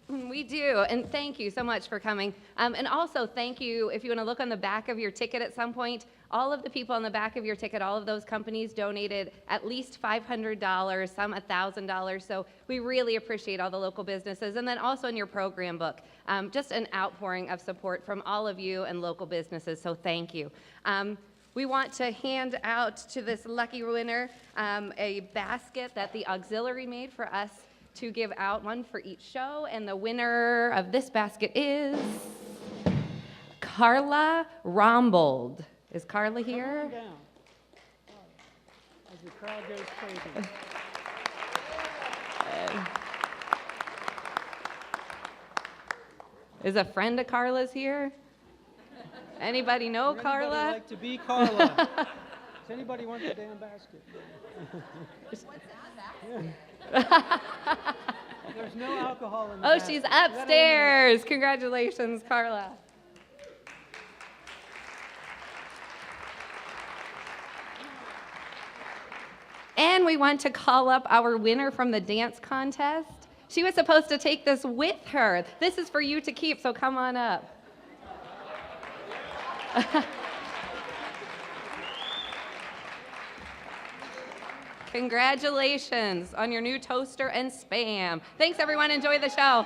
Speaker 15: We do, and thank you so much for coming. And also thank you, if you want to look on the back of your ticket at some point, all of the people on the back of your ticket, all of those companies donated at least $500, some $1,000. So we really appreciate all the local businesses. And then also in your program book, just an outpouring of support from all of you and local businesses, so thank you. We want to hand out to this lucky winner a basket that the auxiliary made for us to give out, one for each show, and the winner of this basket is Carla Rombold. Is Carla here?
Speaker 14: Come on down. As the crowd goes crazy.
Speaker 15: Is a friend of Carla's here? Anybody know Carla?
Speaker 14: Anybody like to be Carla? Does anybody want the damn basket?
Speaker 15: What's
Speaker 14: that? There's no alcohol in the
Speaker 15: Oh,
Speaker 14: basket.
Speaker 15: she's upstairs. Congratulations, Carla. And we want to call up our winner from the dance contest. She was supposed to take this with her. This is for you to keep, so come on up. Congratulations on your new toaster and Spam. Thanks, everyone. Enjoy the show.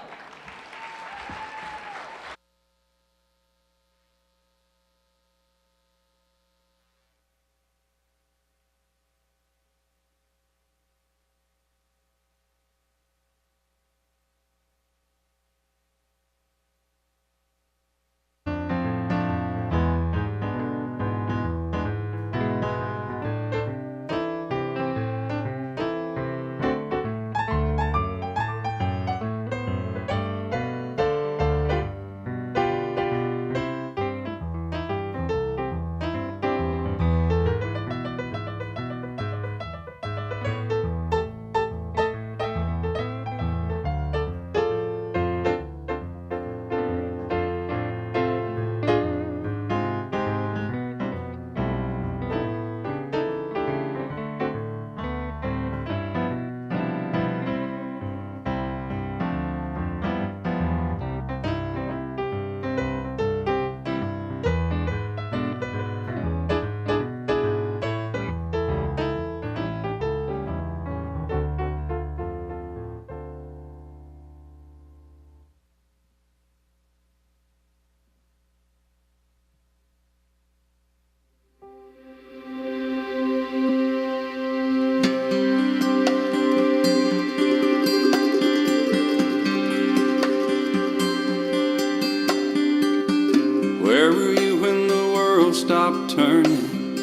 Speaker 16: turning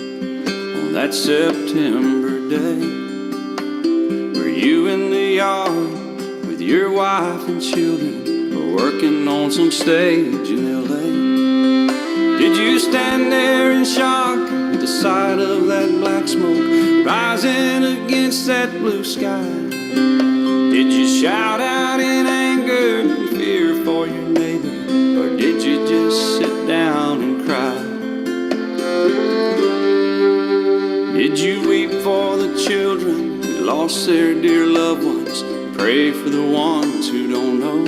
Speaker 16: on that September day? Were you in the yard with your wife and children, or working on some stage in L.A.? Did you stand there in shock at the sight of that black smoke rising against that blue sky? Did you shout out in anger and fear for your neighbor, or did you just sit down and cry? Did you weep for the children who lost their dear loved ones, pray for the ones who don't know?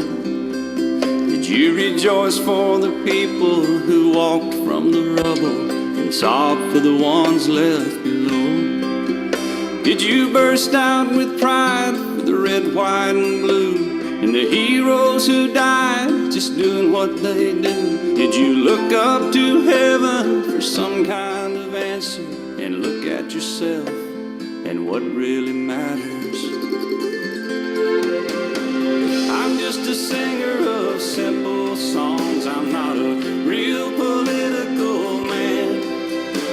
Speaker 16: Did you rejoice for the people who walked from the rubble and sob for the ones left below? Did you burst out with pride for the red, white, and blue, and the heroes who died just doing what they do? Did you look up to heaven for some kind of answer and look at yourself and what really matters? I'm just a singer of simple songs. I'm not a real political man.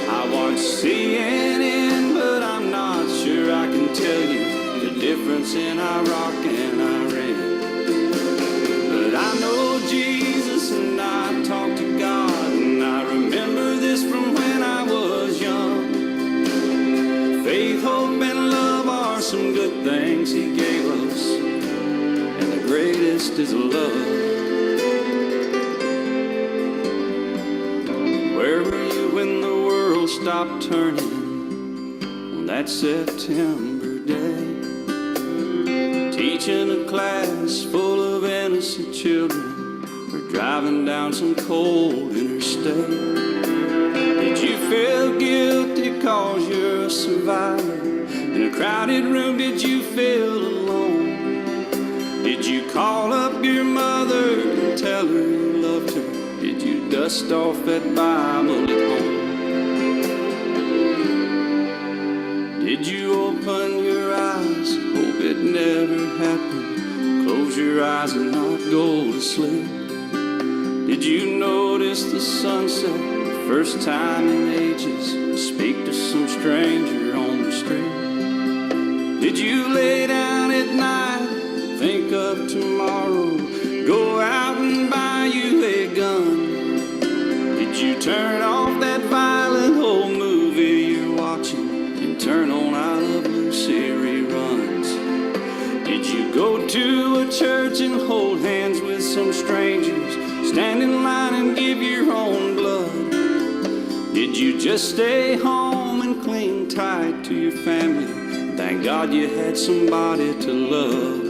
Speaker 16: I watch CNN, but I'm not sure I can tell you the difference in Iraq and Iran. But I know Jesus and I talk to God, and I remember this from when I was young. Faith, hope, and love are some good things He gave us, and the greatest is love. Where were you when the world stopped turning on that September day? Teaching a class full of innocent children, or driving down some cold interstate? Did you feel guilty cause you're a survivor? In a crowded room, did you feel alone? Did you call up your mother and tell her you loved her? Did you dust off that Bible at home? Did you open your eyes, hope it never happened, close your eyes and not go to sleep? Did you notice the sunset the first time in ages, speak to some stranger on the street? Did you lay down at night, think of tomorrow, go out and buy you a gun? Did you turn off that violent old movie you're watching and turn on I Love Lucy reruns? Did you go to a church and hold hands with some strangers, stand in line and give your own blood? Did you just stay home and cling tight to your family? Thank God you had somebody to love.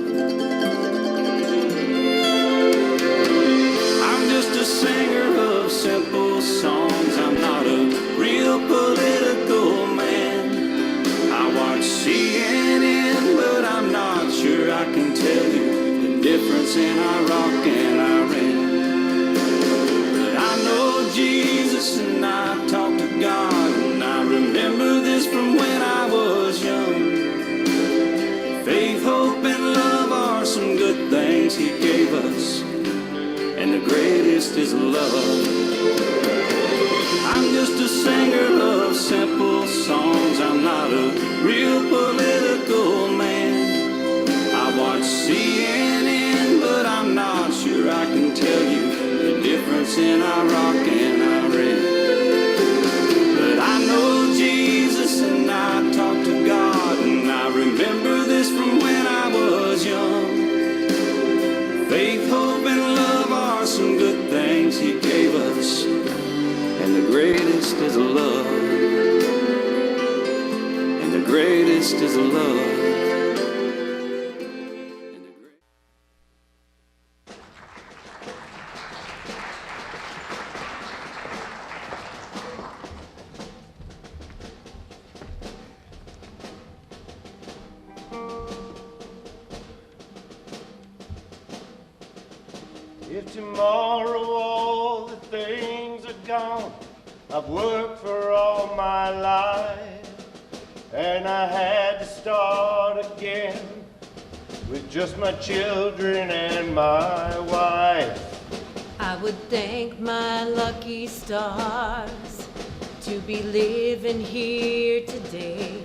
Speaker 16: I'm just a singer of simple songs. I'm not a real political man. I watch CNN, but I'm not sure I can tell you the difference in Iraq and Iran. But I know Jesus and I talk to God, and I remember this from when I was young. Faith, hope, and love are some good things He gave us, and the greatest is love. I'm just a singer of simple songs. I'm not a real political man. I watch CNN, but I'm not sure I can tell you the difference in Iraq and Iran. But I know Jesus and I talk to God, and I remember this from when I was young. Faith, hope, and love are some good things He gave us, and the greatest is love. And the greatest is love.
Speaker 17: If tomorrow all the things are gone I've worked for all my life, and I had to start again with just my children and my wife,
Speaker 18: I would thank my lucky stars to to be living here today.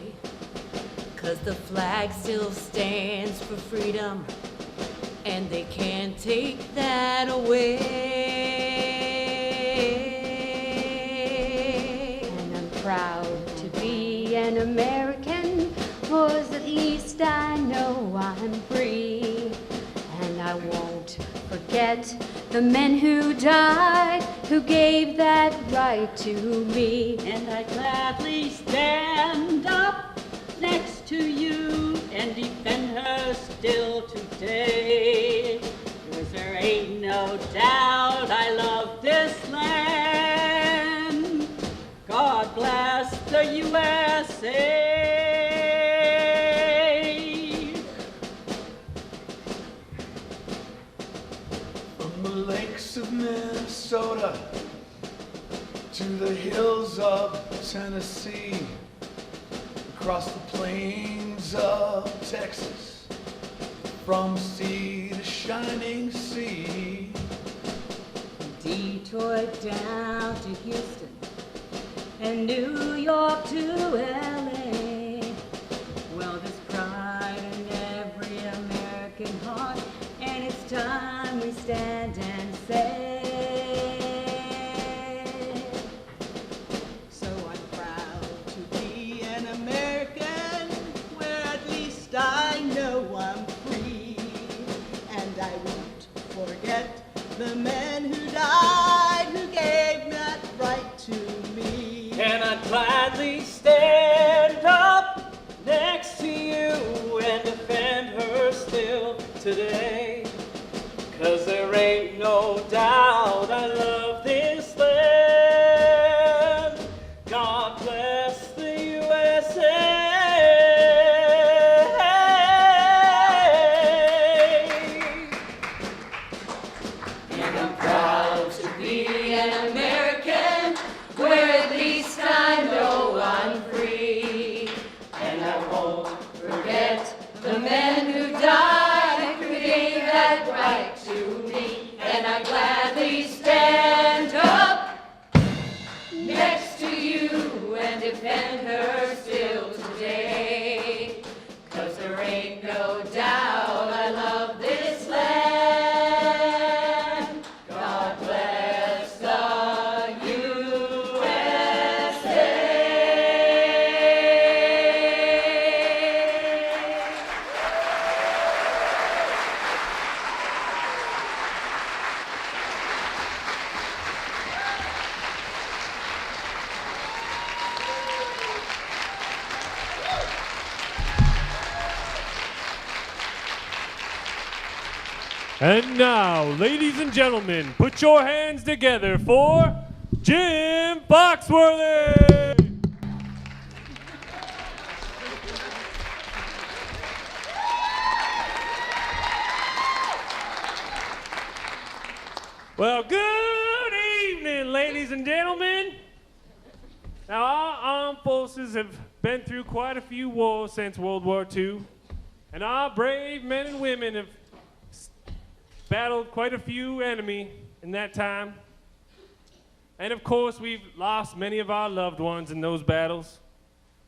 Speaker 18: 'Cause the flag still stands for freedom, and they can't take that away.
Speaker 7: And I'm proud to be an American, 'cause at least I know I'm free. And I won't forget the men who died, who gave that right to me.
Speaker 18: And I'd gladly stand up next to you and defend her still today. 'Cause there ain't no doubt I love this land. God bless the USA.
Speaker 6: From the lakes of Minnesota to the hills of Tennessee, across the plains of Texas, from sea to shining sea,
Speaker 18: Detroit down to Houston, and New York to LA. Well, there's pride in every American heart, and it's time we stand and say. So I'm proud to be an American, where at least I know I'm free. And I won't forget the men who died, who gave that right to me.
Speaker 19: And I'd gladly stand up next to you and defend her still today. 'Cause there ain't no doubt I love this land. God bless the USA.
Speaker 18: And I'm proud to be an American, where at least I know I'm free. And I won't forget the men who died, who gave that right to me. And I gladly stand up next to you and defend her still today. 'Cause there ain't no doubt I love this land. God bless the USA.
Speaker 20: And now, ladies and gentlemen, put your hands together for Jim Foxworthy! Well, good evening, ladies and gentlemen. Now, our armed forces have been through quite a few wars since World War II, and our brave men and women have battled quite a few enemy in that time. And of course, we've lost many of our loved ones in those battles.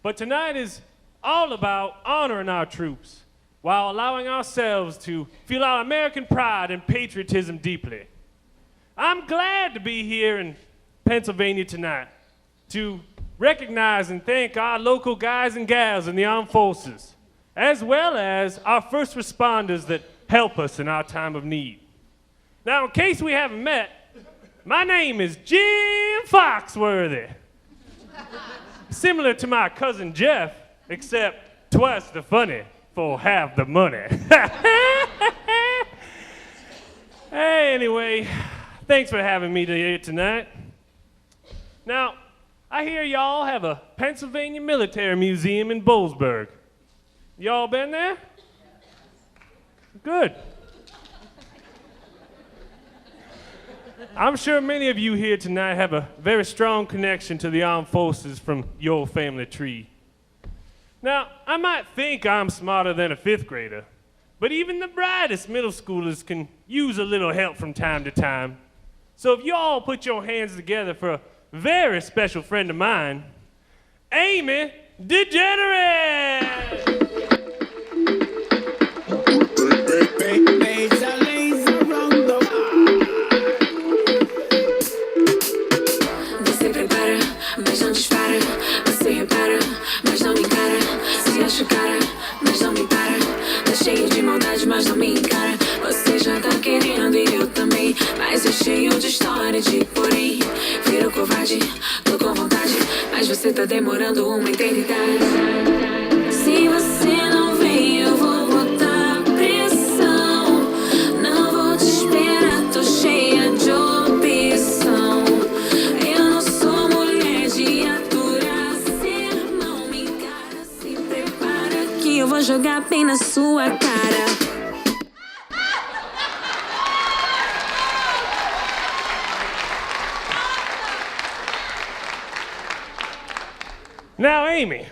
Speaker 20: But tonight is all about honoring our troops while allowing ourselves to feel our American pride and patriotism deeply. I'm glad to be here in Pennsylvania tonight to recognize and thank our local guys and gals in the armed forces, as well as our first responders that help us in our time of need. Now, in case we haven't met, my name is Jim Foxworthy. Similar to my cousin Jeff, except twice the funny for half the money. Hey, anyway, thanks for having me here tonight. Now, I hear y'all have a Pennsylvania Military Museum in Boalsburg. Y'all been there? Good. I'm sure many of you here tonight have a very strong connection to the armed forces from your family tree. Now, I might think I'm smarter than a fifth grader, but even the brightest middle schoolers can use a little help from time to time. So if you all put your hands together for very special friend of mine, Amy DeGeneres.
Speaker 18: Você prepara, mas não dispara. Você repara, mas não me encara. Se acha cara, mas não me para. Tá cheio de maldade, mas não me encara. Você já tá querendo e eu também. Mas é cheio de história de porém. Virou covarde, tô com vontade. Mas você tá demorando uma eternidade. Se você não vem, eu vou botar pressão. Não vou te esperar, tô cheia de opção. Eu não sou mulher de aturar sermão. Me encara, se prepara que eu vou jogar bem na sua cara.
Speaker 20: Now, Amy,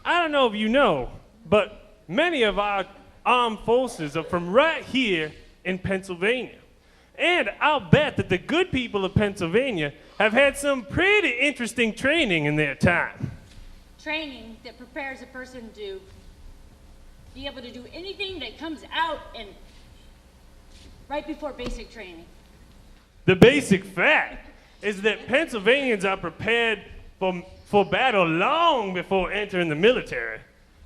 Speaker 20: I don't know if you know, but many of our armed forces are from right here in Pennsylvania. And I'll bet that the good people of Pennsylvania have had some pretty interesting training in their time.
Speaker 11: Training that prepares a person to be able to do anything that comes out and right before basic training.
Speaker 20: The basic fact is that Pennsylvanians are prepared for battle long before entering the military.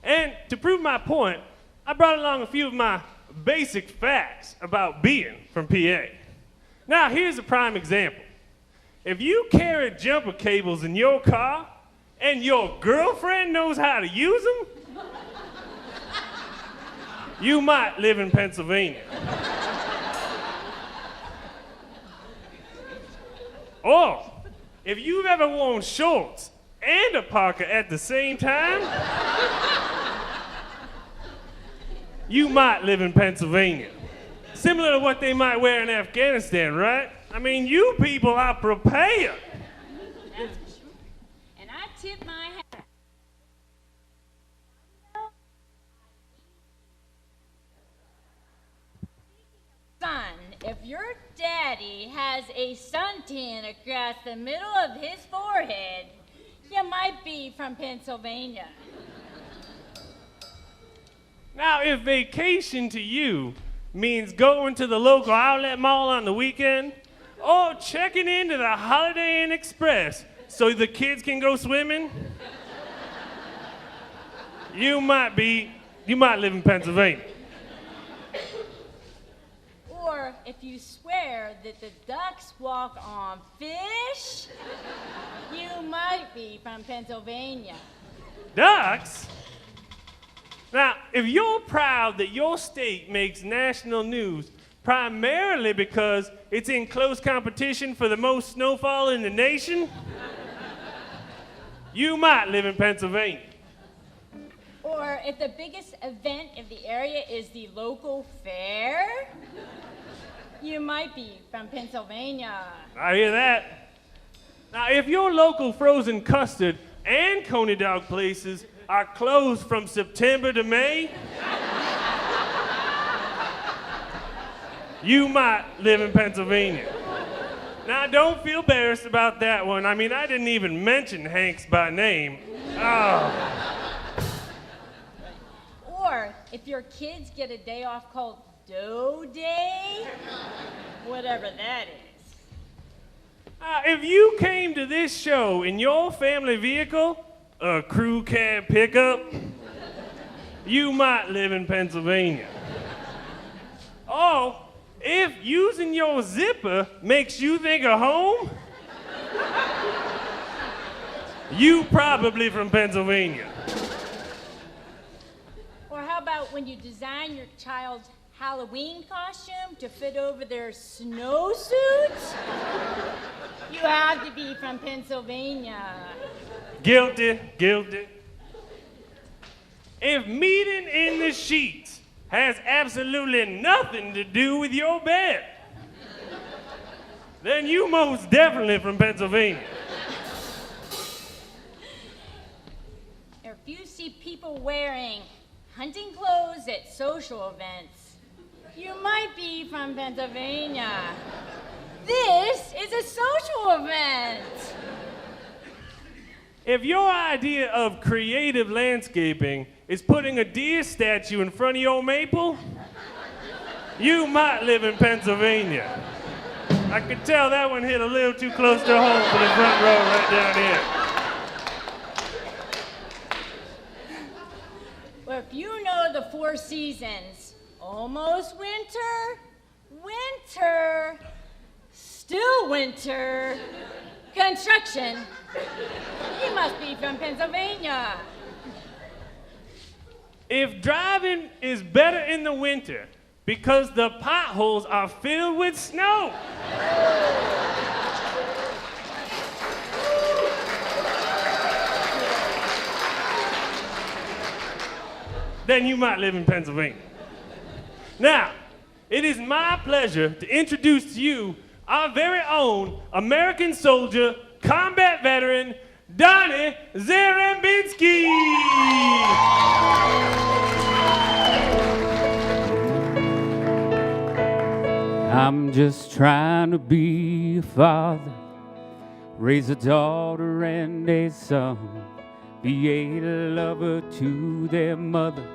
Speaker 20: And to prove my point, I brought along a few of my basic facts about being from PA. Now, here's a prime example. If you carry jumper cables in your car and your girlfriend knows how to use them, you might live in Pennsylvania. Or, if you've ever worn shorts and a parka at the same time, you might live in Pennsylvania. Similar to what they might wear in Afghanistan, right? I mean, you people are prepared.
Speaker 11: That's for sure. And I tip my hat. Son, if your daddy has a suntan across the middle of his forehead, you might be from Pennsylvania.
Speaker 20: Now, if vacation to you means going to the local outlet mall on the weekend, or checking into the Holiday Inn Express so the kids can go swimming, you might live in Pennsylvania.
Speaker 11: Or if you swear that the ducks walk on fish, you might be from Pennsylvania.
Speaker 20: Ducks? Now, if you're proud that your state makes national news primarily because it's in close competition for the most snowfall in the nation, you might live in Pennsylvania.
Speaker 11: Or if the biggest event of the area is the local fair, you might be from Pennsylvania.
Speaker 20: I hear that. Now, if your local frozen custard and coney dog places are closed from September to May, you might live in Pennsylvania. Now, don't feel embarrassed about that one. I mean, I didn't even mention Hanks by name. Oh.
Speaker 11: Or if your kids get a day off called Dough Day, whatever that is.
Speaker 20: If you came to this show in your family vehicle, a crew cab pickup, you might live in Pennsylvania. Oh, if using your zipper makes you think of home, you probably from Pennsylvania.
Speaker 11: Or how about when you design your child's Halloween costume to fit over their snowsuits? You have to be from Pennsylvania.
Speaker 20: Guilty, guilty. If meeting in the sheets has absolutely nothing to do with your bed, then you most definitely from Pennsylvania.
Speaker 11: If you see people wearing hunting clothes at social events, you might be from Pennsylvania. This is a social event.
Speaker 20: If your idea of creative landscaping is putting a deer statue in front of your maple, you might live in Pennsylvania. I could tell that one hit a little too close to home for the front row right down here.
Speaker 11: Well, if you know the four seasons, almost winter, winter, still winter, construction, you must be from Pennsylvania.
Speaker 20: If driving is better in the winter because the potholes are filled with snow, then you might live in Pennsylvania. Now, it is my pleasure to introduce to you our very own American soldier, combat veteran, Donnie Zarembinski.
Speaker 12: I'm just trying to be a father, raise a daughter and a son, be a lover to their mother,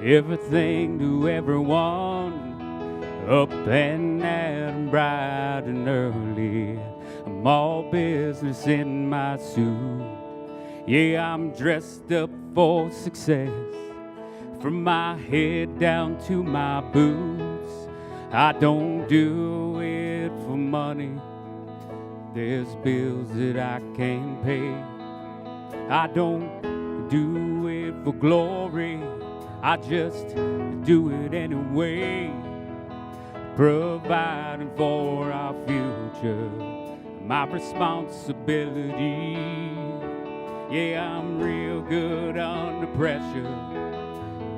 Speaker 12: everything to everyone, up and out and bright and early. I'm all business in my suit. Yeah, I'm dressed up for success, from my head down to my boots. I don't do it for money, there's bills that I can't pay. I don't do it for glory, I just do it anyway. Providing for our future, my responsibility. Yeah, I'm real good under pressure,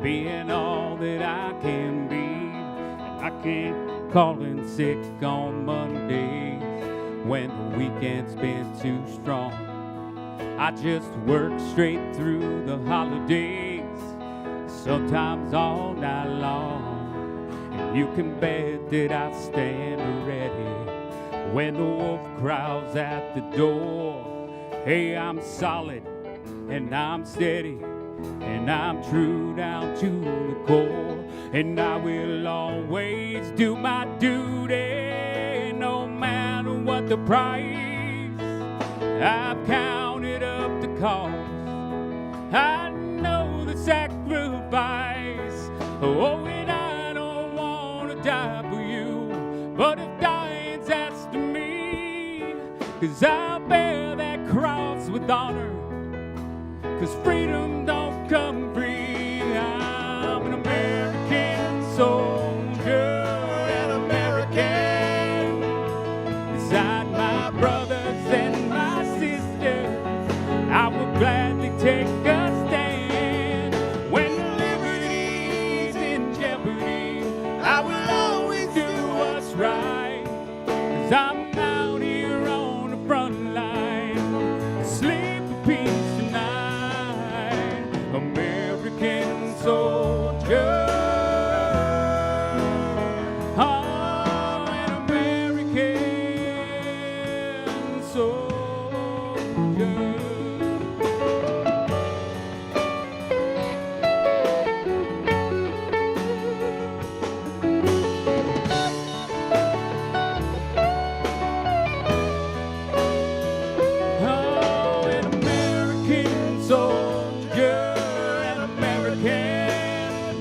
Speaker 12: being all that I can be. And I can't call in sick on Mondays when the weekend's been too strong. I just work straight through the holidays, sometimes all night long. And you can bet that I stand ready when the wolf growls at the door. Hey, I'm solid and I'm steady and I'm true down to the core. And I will always do my duty, no matter what the price. I've counted up the cost, I know the sacrifice. Oh, and I don't want to die for you, but if dying's asked of me, 'cause I'll bear that cross with honor, 'cause freedom don't come free. I'm an American soldier, an American. Beside my brothers and my sisters, I will gladly take a stand. When liberty's in jeopardy, I will always do what's right. 'Cause I'm out here on the front line, sleep in peace tonight. American soldier. Oh, an American soldier. Oh, an American soldier, an American.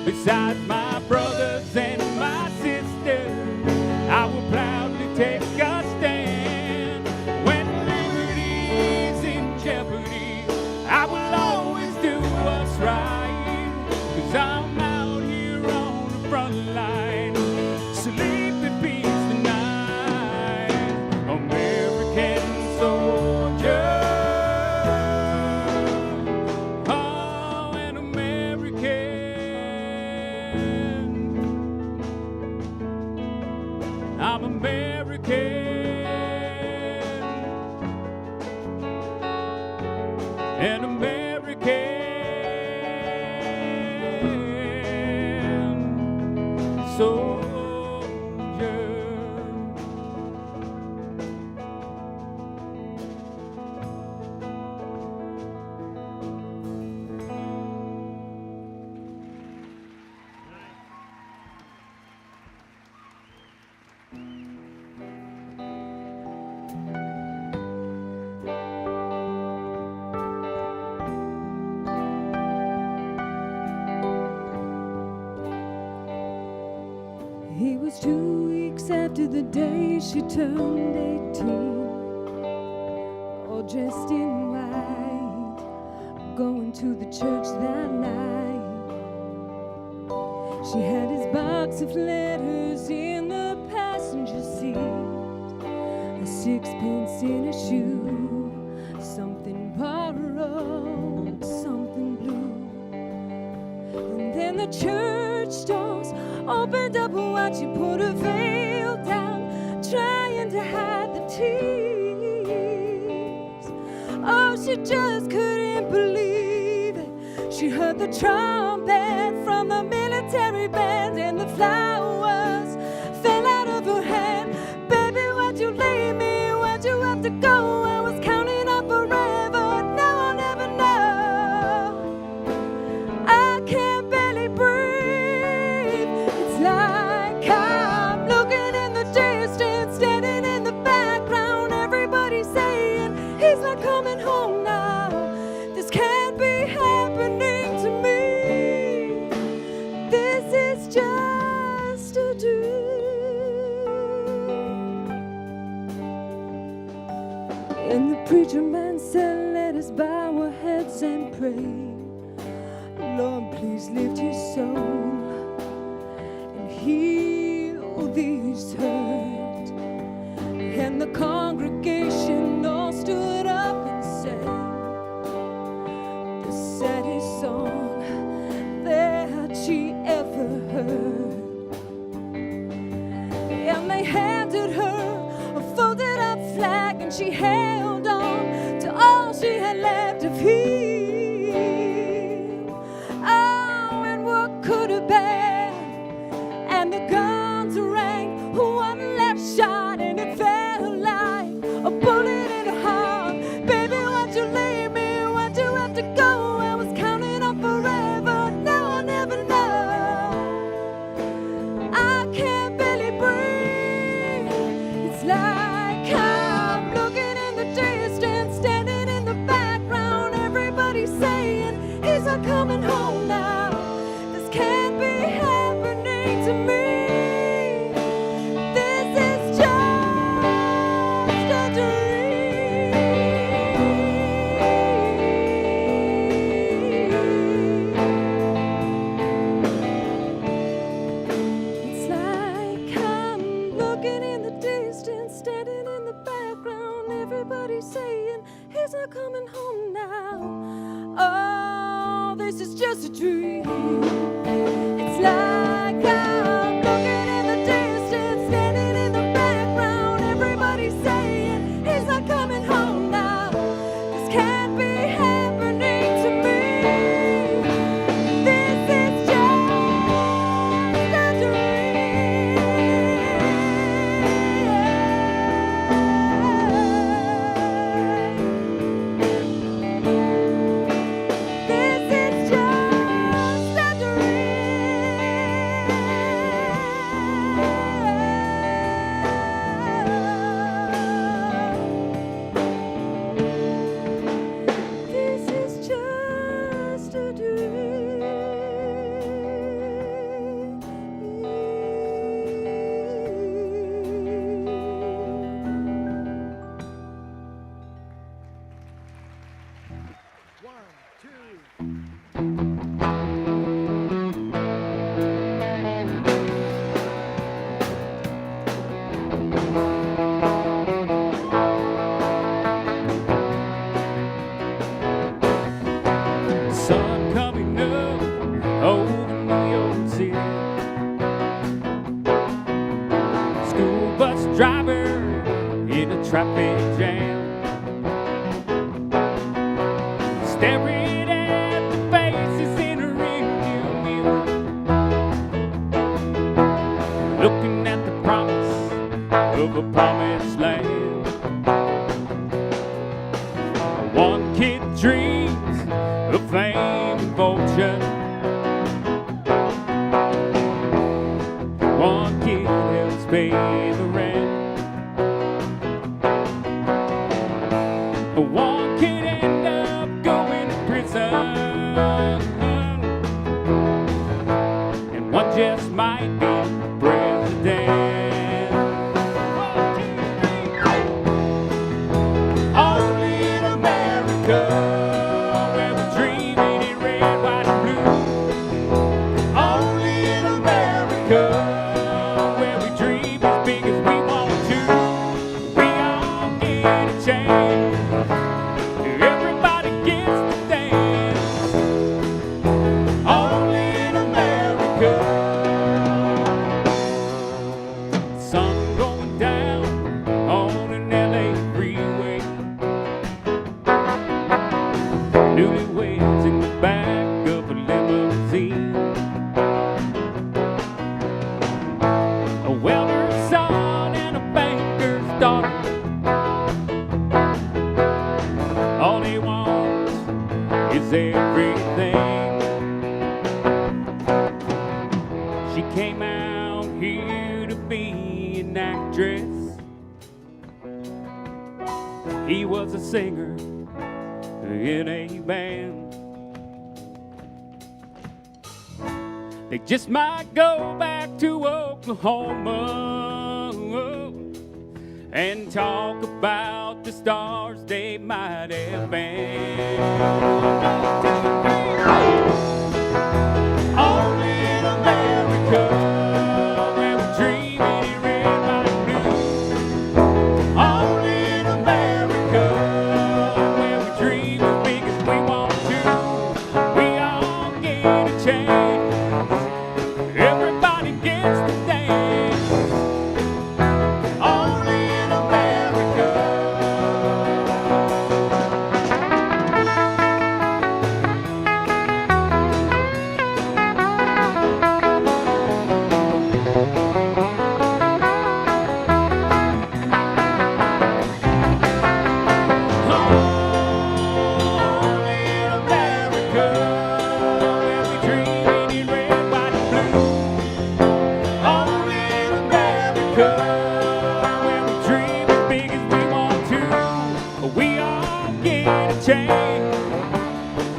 Speaker 12: Besides my brothers and my sisters, I will proudly take a stand. When liberty's in jeopardy, I will always do what's right. 'Cause I'm out here on the front line, sleep in peace tonight. American soldier. Oh, an American. I'm American. An American soldier.
Speaker 21: was 2 weeks after the day she turned 18, all dressed in white, going to the church that night. She had his box of letters in the passenger seat, a sixpence in a shoe, something borrowed, something blue. And then the church doors opened up while she put her veil down, trying to hide the tears. Oh, she just couldn't believe it. She heard the trumpet from the military band, and the flowers fell out of her hand. Baby, why'd you leave me? Why'd you have to go? I was counting up forever. Now I'll never know. I can't barely breathe. It's like I'm looking in the distance, standing in the background. Everybody's saying he's not coming home now. This can't be happening to me. This is just a dream. And the preacher man said, let us bow our heads and pray. Lord, please lift his soul and heal these hurt. And the congregation all stood up and sang the saddest song that she ever heard. And they handed her a folded up flag, and she held on to all she had left of him. Oh, and what could have been? And the guns rang, one last shot, and it felt like a bullet in the heart. Baby, why'd you leave me? Why'd you have to go? I was counting up forever. Now I'll never know. I can't barely breathe. It's like I'm looking in the distance, standing in the background. Everybody's saying he's not coming home now. This can't be happening to me. This is just a dream. It's like I'm looking in the distance, standing in the background. Everybody's saying he's not coming home now. Oh, this is just a dream. It's like I'm looking in the distance, standing in the background. Everybody's saying he's not coming home now. This can't be happening to me. This is just a dream. This is just a dream. This is just a
Speaker 12: Sun coming up over New York City. School bus driver in a traffic jam, staring at the faces in a rearview mirror, looking at the promise of a promised land. One kid dreams of fame and fortune. One kid helps pay the rent. One kid end up going to prison, and one just might be president. She came out here to be an actress. He was a singer in a band. They just might go back to Oklahoma and talk about the stars they might have been. Only in America where we dream in red, white, and blue. Only in America where we dream as big as we want to. We all get a chance. Everybody gets to dance. Only in America.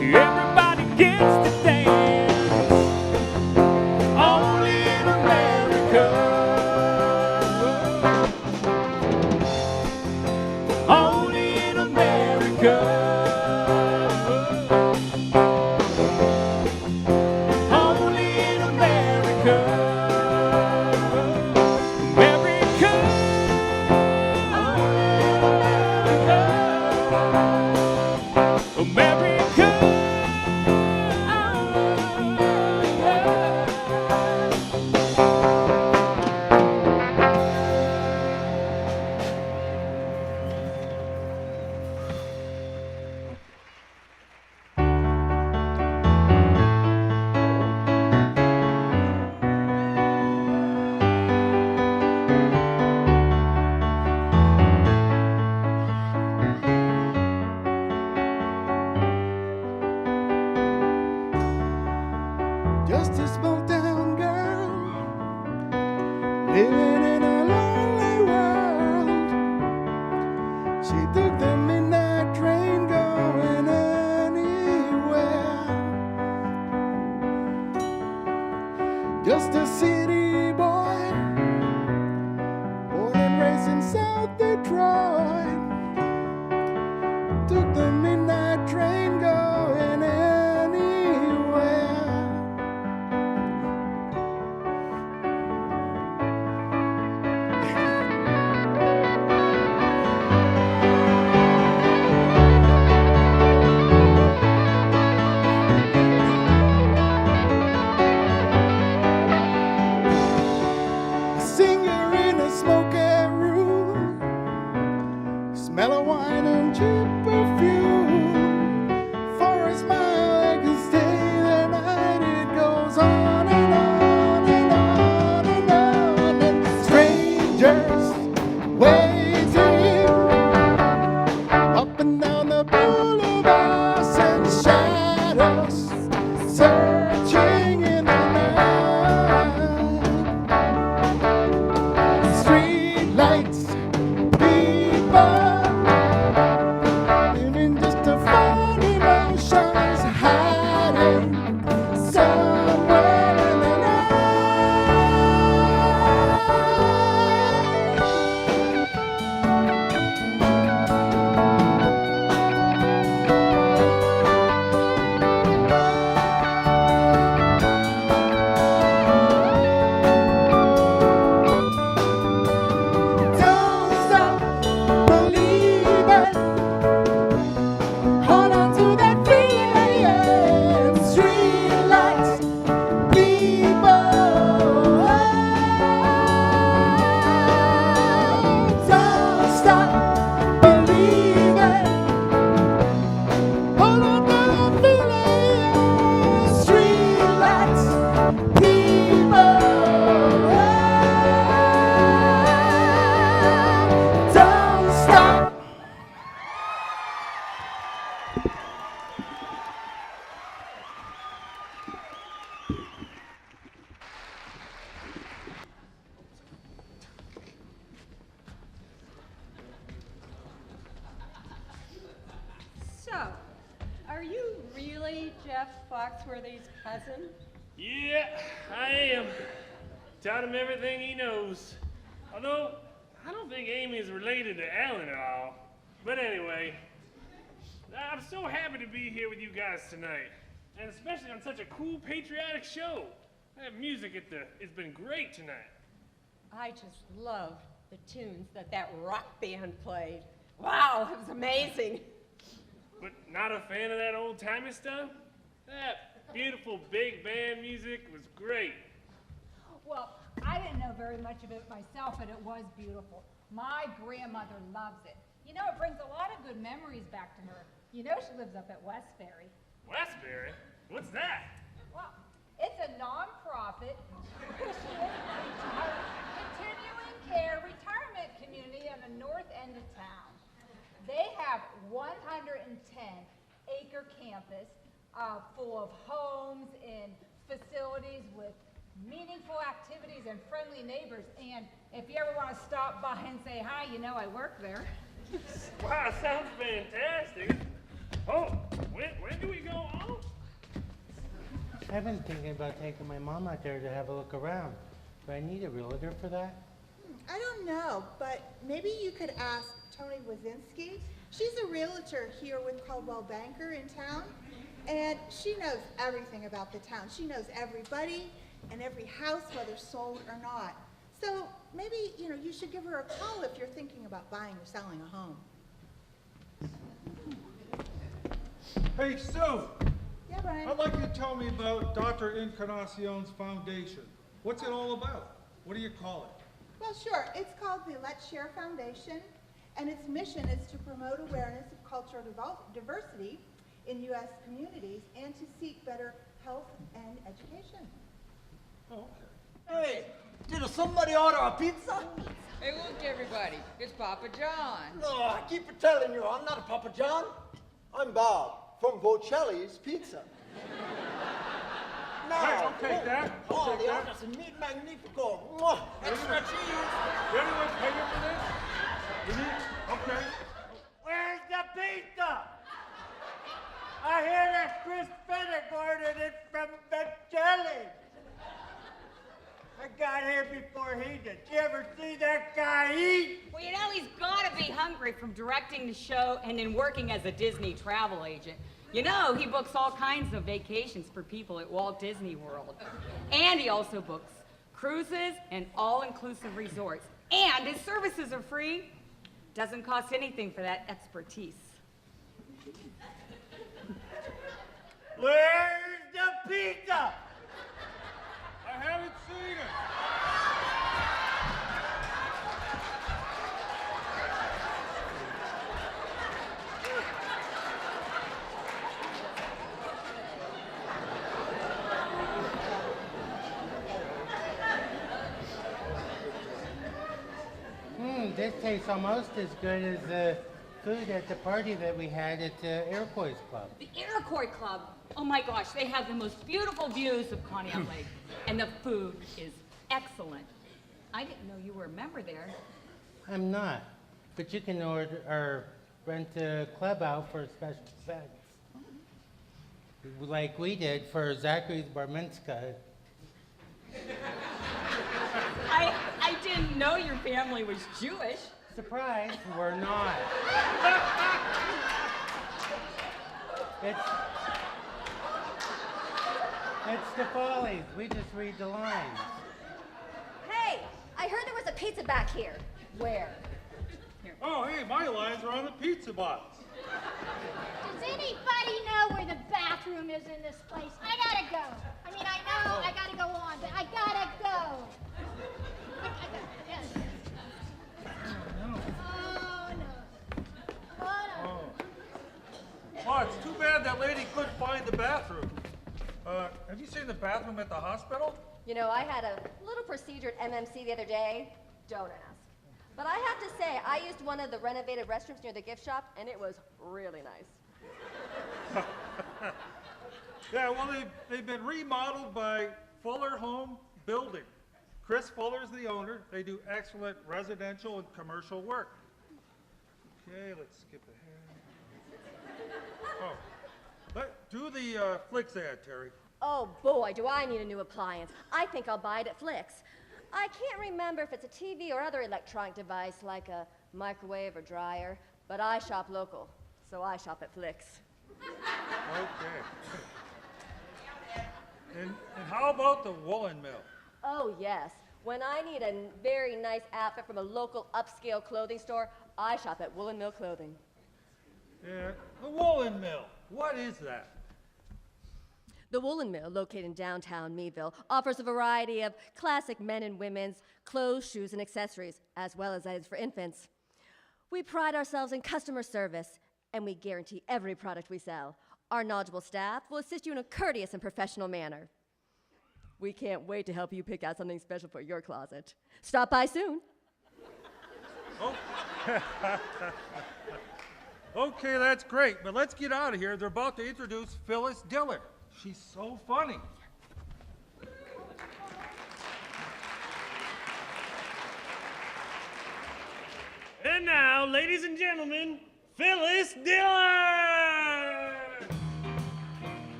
Speaker 12: Everybody gets to dance. Only in America. Only in America. Only in America. America. America.
Speaker 17: Just a small town girl living in a lonely world. She took the midnight train going anywhere. Just a city boy, born and raised in South Detroit. Took the midnight train going anywhere. A singer in a smoky room, smell of wine and cheap perfume.
Speaker 11: Wadsworthy's cousin?
Speaker 20: Yeah, I am. Taught him everything he knows. Although, I don't think Amy is related to Ellen at all. But anyway, I'm so happy to be here with you guys tonight. And especially on such a cool patriotic show. That music it's been great tonight.
Speaker 11: I just loved the tunes that rock band played. Wow, it was amazing.
Speaker 20: But not a fan of that old-timey stuff? That beautiful big band music was great.
Speaker 11: Well, I didn't know very much of it myself, but it was beautiful. My grandmother loves it. You know, it brings a lot of good memories back to her. You know she lives up at Westbury.
Speaker 20: Westbury? What's that?
Speaker 11: Well, it's a non-profit Christian continuing care retirement community on the north end of town. They have 110-acre campus full of homes and facilities with meaningful activities and friendly neighbors. And if you ever want to stop by and say hi, you know I work there.
Speaker 20: Wow, sounds fantastic. Oh, when do we go on?
Speaker 1: I've been thinking about taking my mom out there to have a look around. Do I need a realtor for that?
Speaker 22: I don't know, but maybe you could ask Tony Wazinski. She's a realtor here with Coldwell Banker in town, and she knows everything about the town. She knows everybody and every house, whether sold or not. So maybe, you should give her a call if you're thinking about buying or selling a home.
Speaker 23: Hey, Sue.
Speaker 22: Yeah, Brian?
Speaker 23: I'd like you to tell me about Dr. Encarnacion's foundation. What's it all about? What do you call it?
Speaker 22: Well, sure. It's called the Let's Share Foundation, and its mission is to promote awareness of cultural diversity in U.S. communities and to seek better health and education.
Speaker 23: Oh,
Speaker 24: Hey, did somebody order a pizza?
Speaker 25: Hey, look, everybody. It's Papa John.
Speaker 24: No, I keep telling you, I'm not a Papa John. I'm Bob from Bocelli's Pizza. Now,
Speaker 23: Hey, I'll take that. I'll
Speaker 24: Oh,
Speaker 23: take
Speaker 24: the
Speaker 23: that.
Speaker 24: honest and meat magnifico. Mwah. Extra cheese.
Speaker 23: Did anyone pay you for this? You need? Okay.
Speaker 24: Where's the pizza? I hear that Chris Fennick ordered it from Bocelli. I got here before he did. You ever see that guy eat?
Speaker 11: Well, you know, he's got to be hungry from directing the show and then working as a Disney travel agent. You know, he books all kinds of vacations for people at Walt Disney World. And he also books cruises and all-inclusive resorts. And his services are free. Doesn't cost anything for that expertise.
Speaker 24: Where's the pizza?
Speaker 23: I haven't seen it.
Speaker 1: This tastes almost as good as the food at the party that we had at the Iroquois Club.
Speaker 11: The Iroquois Club, oh my gosh, they have the most beautiful views of Conneaut Lake. And the food is excellent. I didn't know you were a member there.
Speaker 1: I'm not, but you can order or rent a club out for special events. Like we did for Zachary's bar mitzvah.
Speaker 11: I didn't know your family was Jewish.
Speaker 1: Surprise, we're not. It's the Follies. We just read the lines.
Speaker 26: Hey, I heard there was a pizza back here. Where?
Speaker 23: Oh, hey, my lines are on the pizza box.
Speaker 27: Does anybody know where the bathroom is in this place? I gotta go. I mean, I know I gotta go on, but I gotta go. Yes. Oh, no. Oh, no.
Speaker 23: Oh, it's too bad that lady couldn't find the bathroom. Have you seen the bathroom at the hospital?
Speaker 26: You know, I had a little procedure at MMC the other day. Don't ask. But I have to say, I used one of the renovated restrooms near the gift shop, and it was really nice.
Speaker 23: Yeah, well, they've been remodeled by Fuller Home Building. Chris Fuller's the owner. They do excellent residential and commercial work. Okay, let's skip ahead. Oh, Do the Flicks ad, Terry.
Speaker 26: Oh boy, do I need a new appliance. I think I'll buy it at Flicks. I can't remember if it's a TV or other electronic device like a microwave or dryer, but I shop local, so I shop at Flicks.
Speaker 23: Okay. And how about the woolen mill?
Speaker 26: Oh yes, when I need a very nice outfit from a local upscale clothing store, I shop at Woolen Mill Clothing.
Speaker 23: Yeah, the woolen mill. What is that?
Speaker 26: The Woolen Mill, located in downtown Meadville, offers a variety of classic men and women's clothes, shoes, and accessories, as well as items for infants. We pride ourselves in customer service, and we guarantee every product we sell. Our knowledgeable staff will assist you in a courteous and professional manner. We can't wait to help you pick out something special for your closet. Stop by soon.
Speaker 23: Oh. Okay, that's great, but let's get out of here. They're about to introduce Phyllis Diller. She's so funny.
Speaker 20: And now, ladies and gentlemen, Phyllis Diller!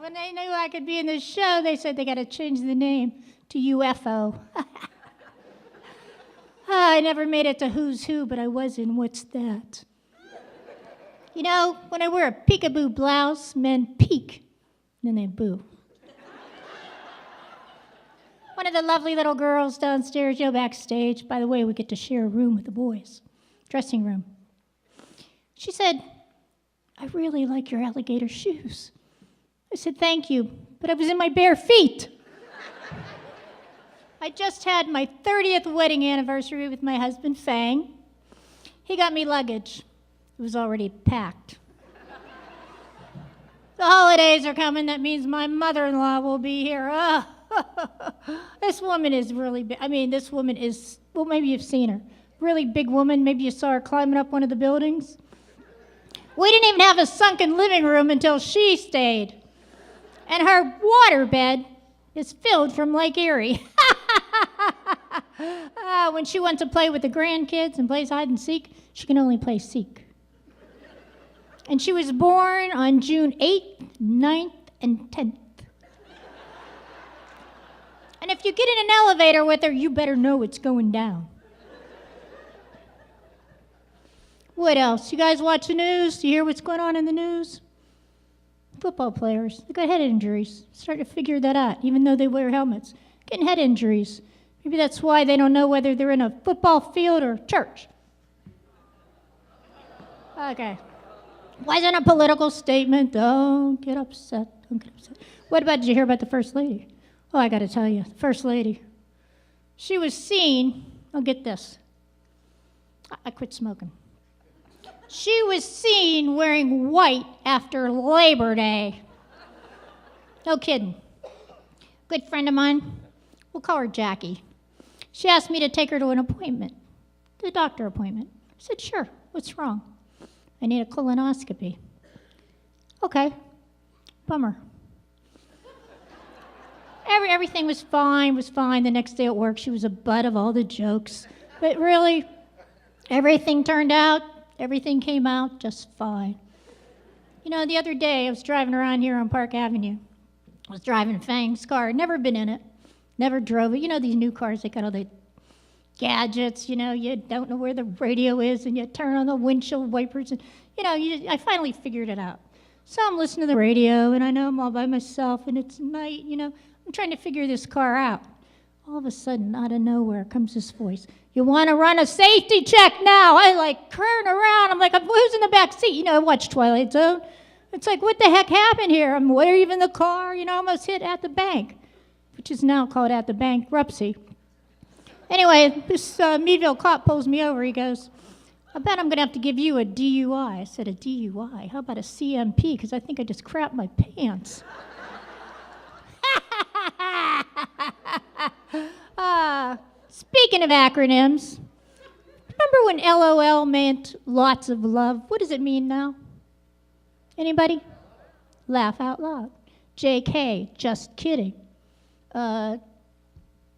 Speaker 27: When they knew I could be in this show, they said they got to change the name to UFO. I never made it to Who's Who, but I was in What's That? You know, when I wear a peekaboo blouse, men peek, then they boo. One of the lovely little girls downstairs, backstage, by the way, we get to share a room with the boys, dressing room. She said, "I really like your alligator shoes." I said, "Thank you," but I was in my bare feet. I just had my 30th wedding anniversary with my husband, Fang. He got me luggage. It was already packed. The holidays are coming. That means my mother-in-law will be here. Oh, this woman is really big. I mean, this woman is, well, maybe you've seen her. Really big woman. Maybe you saw her climbing up one of the buildings. We didn't even have a sunken living room until she stayed. And her waterbed is filled from Lake Erie. When she wants to play with the grandkids and plays hide and seek, she can only play seek. And she was born on June 8th, 9th, and 10th. And if you get in an elevator with her, you better know it's going down. What else? You guys watch the news? Do you hear what's going on in the news? Football players, they got head injuries. Starting to figure that out, even though they wear helmets. Getting head injuries. Maybe that's why they don't know whether they're in a football field or church. Okay. Wasn't a political statement. Don't get upset. Don't get upset. What about, did you hear about the First Lady? Oh, I got to tell you, the First Lady. She was seen, oh, get this. I quit smoking. She was seen wearing white after Labor Day. No kidding. Good friend of mine, we'll call her Jackie. She asked me to take her to an appointment, the doctor appointment. I said, sure, what's wrong? I need a colonoscopy. Okay, bummer. Everything was fine. The next day at work, she was a butt of all the jokes. But really, everything came out just fine. You know, the other day, I was driving around here on Park Avenue. I was driving Fang's car. Never been in it. Never drove it. You know, these new cars, they got all the gadgets. You know, you don't know where the radio is, and you turn on the windshield wipers. And, you know, I finally figured it out. So I'm listening to the radio, and I know I'm all by myself, and it's night, you know. I'm trying to figure this car out. All of a sudden, out of nowhere, comes this voice. You want to run a safety check now? I turn around. I'm like, who's in the back seat? You know, I watch Twilight Zone. It's like, what the heck happened here? I'm leaving the car, you know, almost hit At the Bank, which is now called At the Bankruptcy. Anyway, this Meadville cop pulls me over. He goes, I bet I'm going to have to give you a DUI. I said, a DUI? How about a CMP? Because I think I just crapped my pants. Speaking of acronyms, remember when LOL meant lots of love? What does it mean now? Anybody? laugh out loud. JK, just kidding.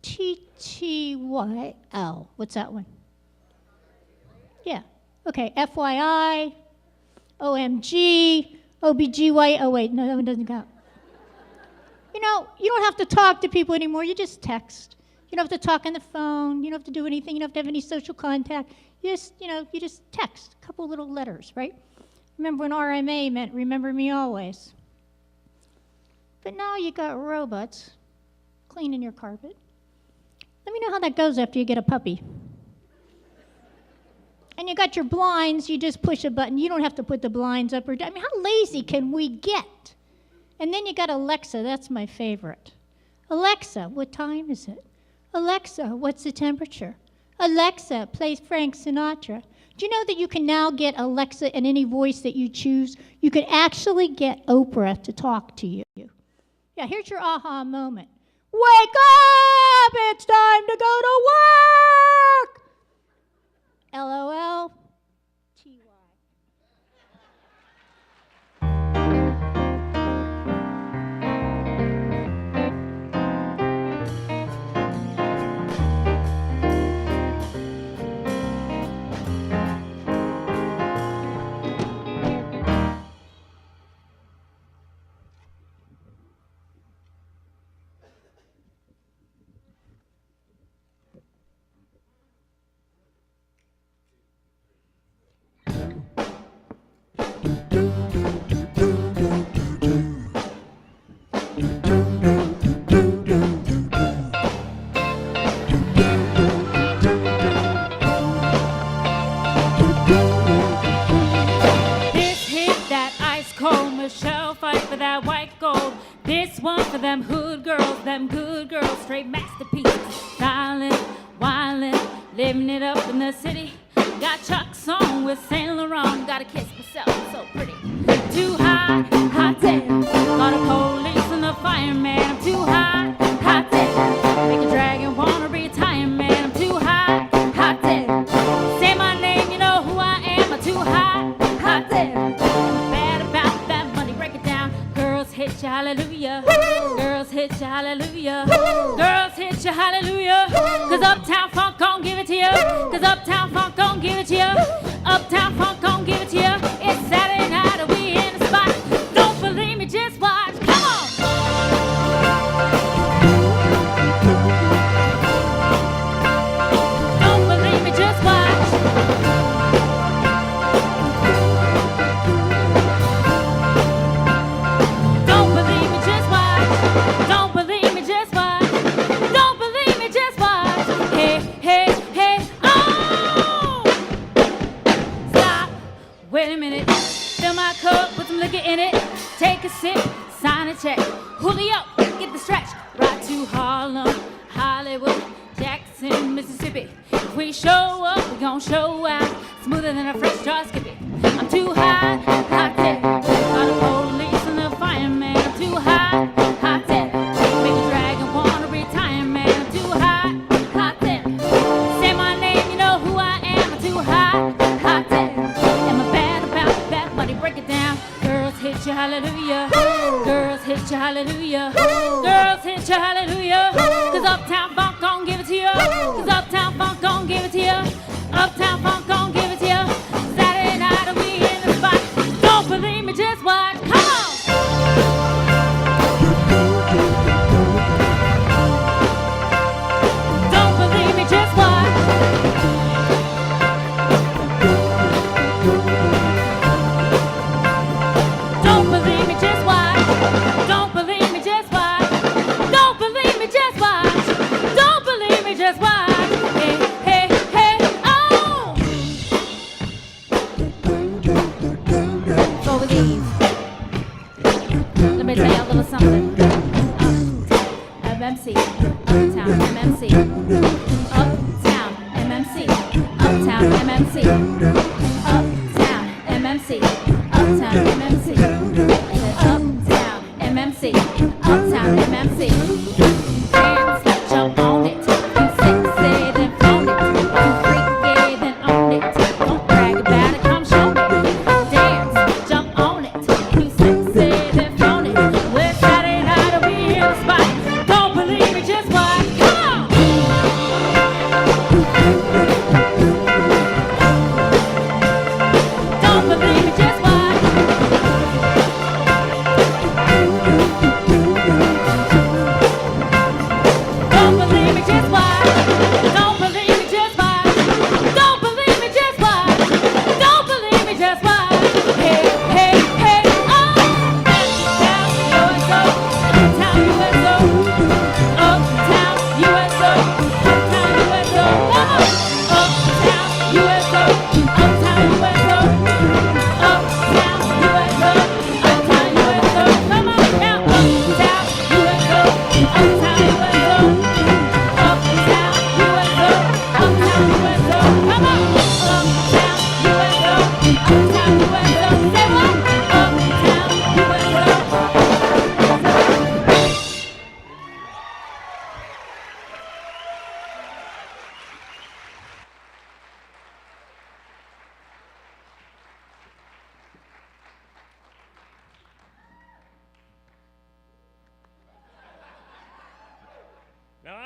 Speaker 27: TTYL, what's that one? Yeah, okay, FYI, OMG, OBGY, oh wait, no, that one doesn't count. You know, you don't have to talk to people anymore, you just text. You don't have to talk on the phone, you don't have to do anything, you don't have to have any social contact. You just text, a couple little letters, right? Remember when RMA meant remember me always. But now you got robots cleaning your carpet. Let me know how that goes after you get a puppy. And you got your blinds, you just push a button. You don't have to put the blinds up or down. I mean, how lazy can we get? And then you got Alexa, that's my favorite. Alexa, what time is it? Alexa, what's the temperature? Alexa, play Frank Sinatra. Do you know that you can now get Alexa in any voice that you choose? You could actually get Oprah to talk to you. Yeah, here's your aha moment. Wake up! It's time to go to work! LOL.
Speaker 2: This one for them hood girls, them good girls, straight masterpieces. Stylin', wildin', living it up in the city. Got Chuck's on with Saint Laurent, gotta kiss myself, so pretty. Too hot, hot damn. Got a police and the fireman. I'm too hot, hot damn. Make a dragon wanna retire, man. I'm too hot, hot damn. Say my name, you know who I am. I'm too hot, hot damn. I'm bad about that money, break it down. Girls hit you, hallelujah. Girls hit you, hallelujah. Girls hit you, hallelujah. Cause Uptown Funk gon' give it to you. Cause Uptown Funk gon' give it to you. Uptown Funk gon' give it to you. It's Saturday night and we in the spot. Don't believe me, just watch. Come on. Don't believe me, just watch. Don't believe me, just watch. Don't believe me, just watch. Don't believe me, just watch. Hey, hey, hey, oh! Stop. Wait a minute. Fill my cup, put some liquor in it. Take a sip, sign a check. Julio, get the stretch. Right to Harlem, Hollywood, Jackson, Mississippi. If we show up, we gon' show out. Smoother than a fresh drop skippy. I'm too hot, hot tech. Got a police and a fireman. I'm too hot, hot tech. Make a dragon wanna retire, man. I'm too hot, hot tech. Say my name, you know who I am. I'm too hot, hot tech. Am I bad about that money? Break it down. Girls hit you, hallelujah. Girls hit you, hallelujah. Girls hit you, hallelujah. Cause Uptown Funk gon' give it to you. Cause Uptown Funk gon' give it to you. Uptown Funk gon' give it to you. Saturday night and we in the spot. Don't believe me, just watch. Come on. Don't believe me, just watch. Don't believe me, just watch. Don't believe me, just watch. Don't believe me, just watch. Don't believe me, just watch. Hey, hey, hey, oh! Before we leave, let me tell you a little something. MMC, Uptown MMC, Uptown MMC, Uptown MMC, Uptown MMC, Uptown MMC, Uptown MMC, Uptown MMC. Dance, jump on it. You sexy, then phone it. You freaky, then own it. Don't brag about it, come show me. Dance, jump on it. You sexy, then phone it.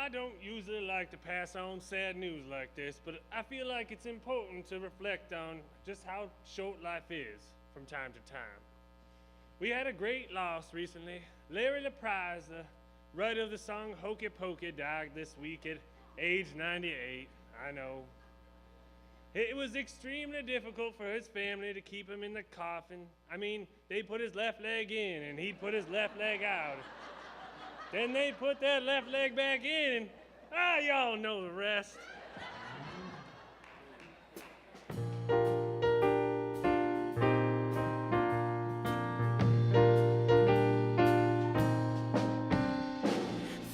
Speaker 20: I don't usually like to pass on sad news like this, but I feel like it's important to reflect on just how short life is from time to time. We had a great loss recently. Larry LaPrise, the writer of the song Hokey Pokey, died this week at age 98. I know. It was extremely difficult for his family to keep him in the coffin. I mean, they put his left leg in and he put his left leg out. Then they put that left leg back in and, y'all know the rest.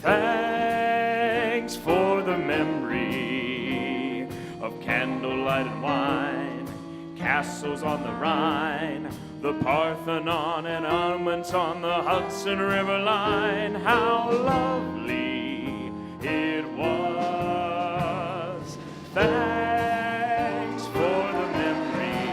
Speaker 16: Thanks for the memory of candlelight and wine, castles on the Rhine, the Parthenon and almonds on the Hudson River line. How lovely it was. Thanks for the memory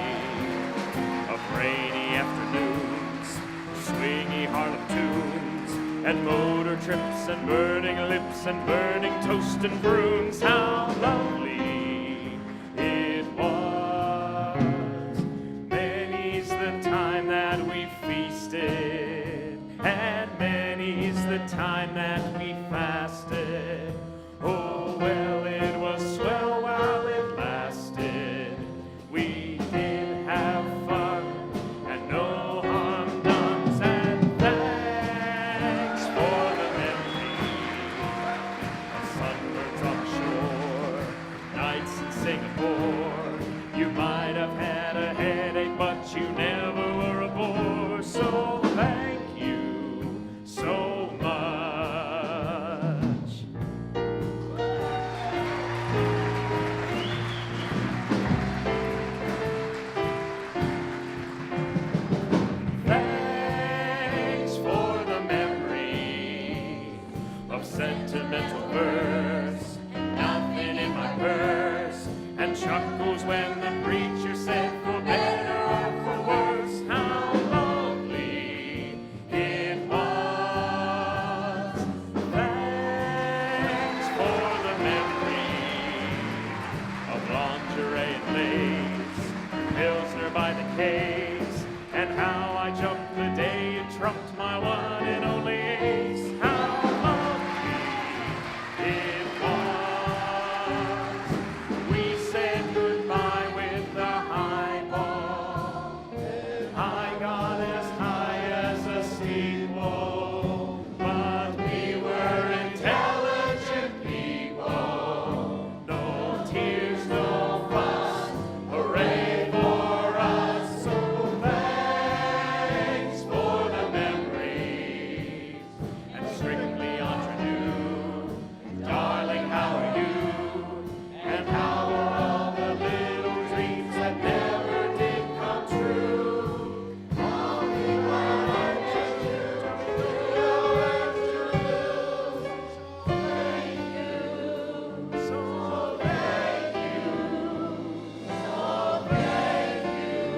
Speaker 16: of rainy afternoons, swingy Harlem tunes, and motor trips and burning lips and burning toast and prunes. How lovely it was. Many's the time that we feasted, and many's the time that we fasted. Oh, well, it was swell while it lasted. We did have fun and no harm done. And thanks for the memory of sunbirds on the shore, nights in Singapore. You might have had a headache, but you never were a bore. So thank you so much. Thanks for the memory of sentimental verse, nothing in my purse, and chuckles when the preacher said, for better or for worse. How lovely it was. Thanks for the memory of lingerie and lace, Pilsner by the case, and how I jumped the day it trumped my one and only ace. How lovely it was. We said goodbye with the highball. I got as high as a steeple, but we were intelligent people. No tears, no fuss, hooray for us. So thanks for the memories, and strictly entre nous. Darling, how are you? And how are all the little dreams that never did come true? Only one to you, thank you, so thank you, so thank you, so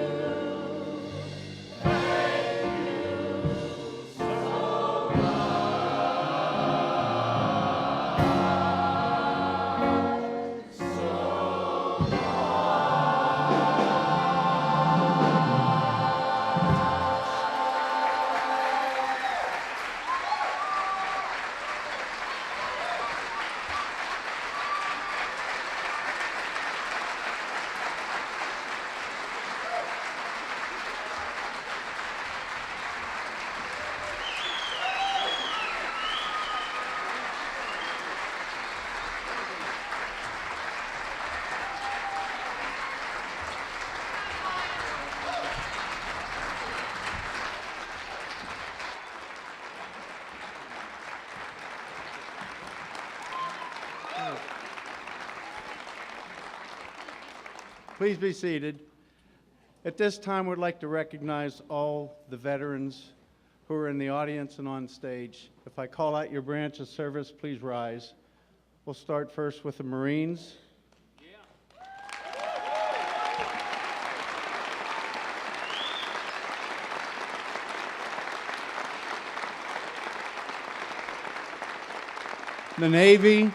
Speaker 3: Please be seated. At this time, we'd like to recognize all the veterans who are in the audience and on stage. If I call out your branch of service, please rise. We'll start first with the Marines. the Navy,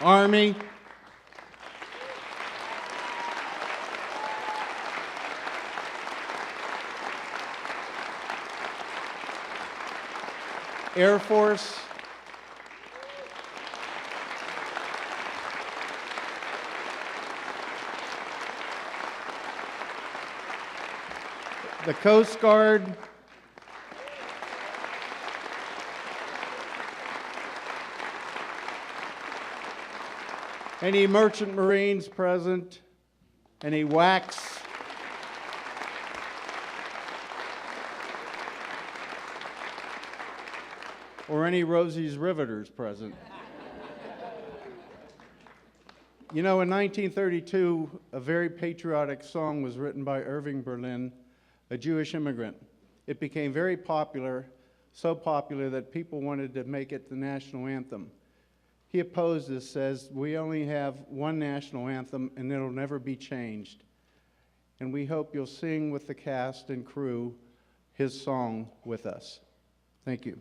Speaker 3: Army, Air Force, the Coast Guard, any Merchant Marines present, any WACs, or any Rosie's Riveters present. You know, in 1932, a very patriotic song was written by Irving Berlin, a Jewish immigrant. It became very popular, so popular that people wanted to make it the national anthem. He opposed this, says, we only have one national anthem and it'll never be changed. And we hope you'll sing with the cast and crew his song with us. Thank you.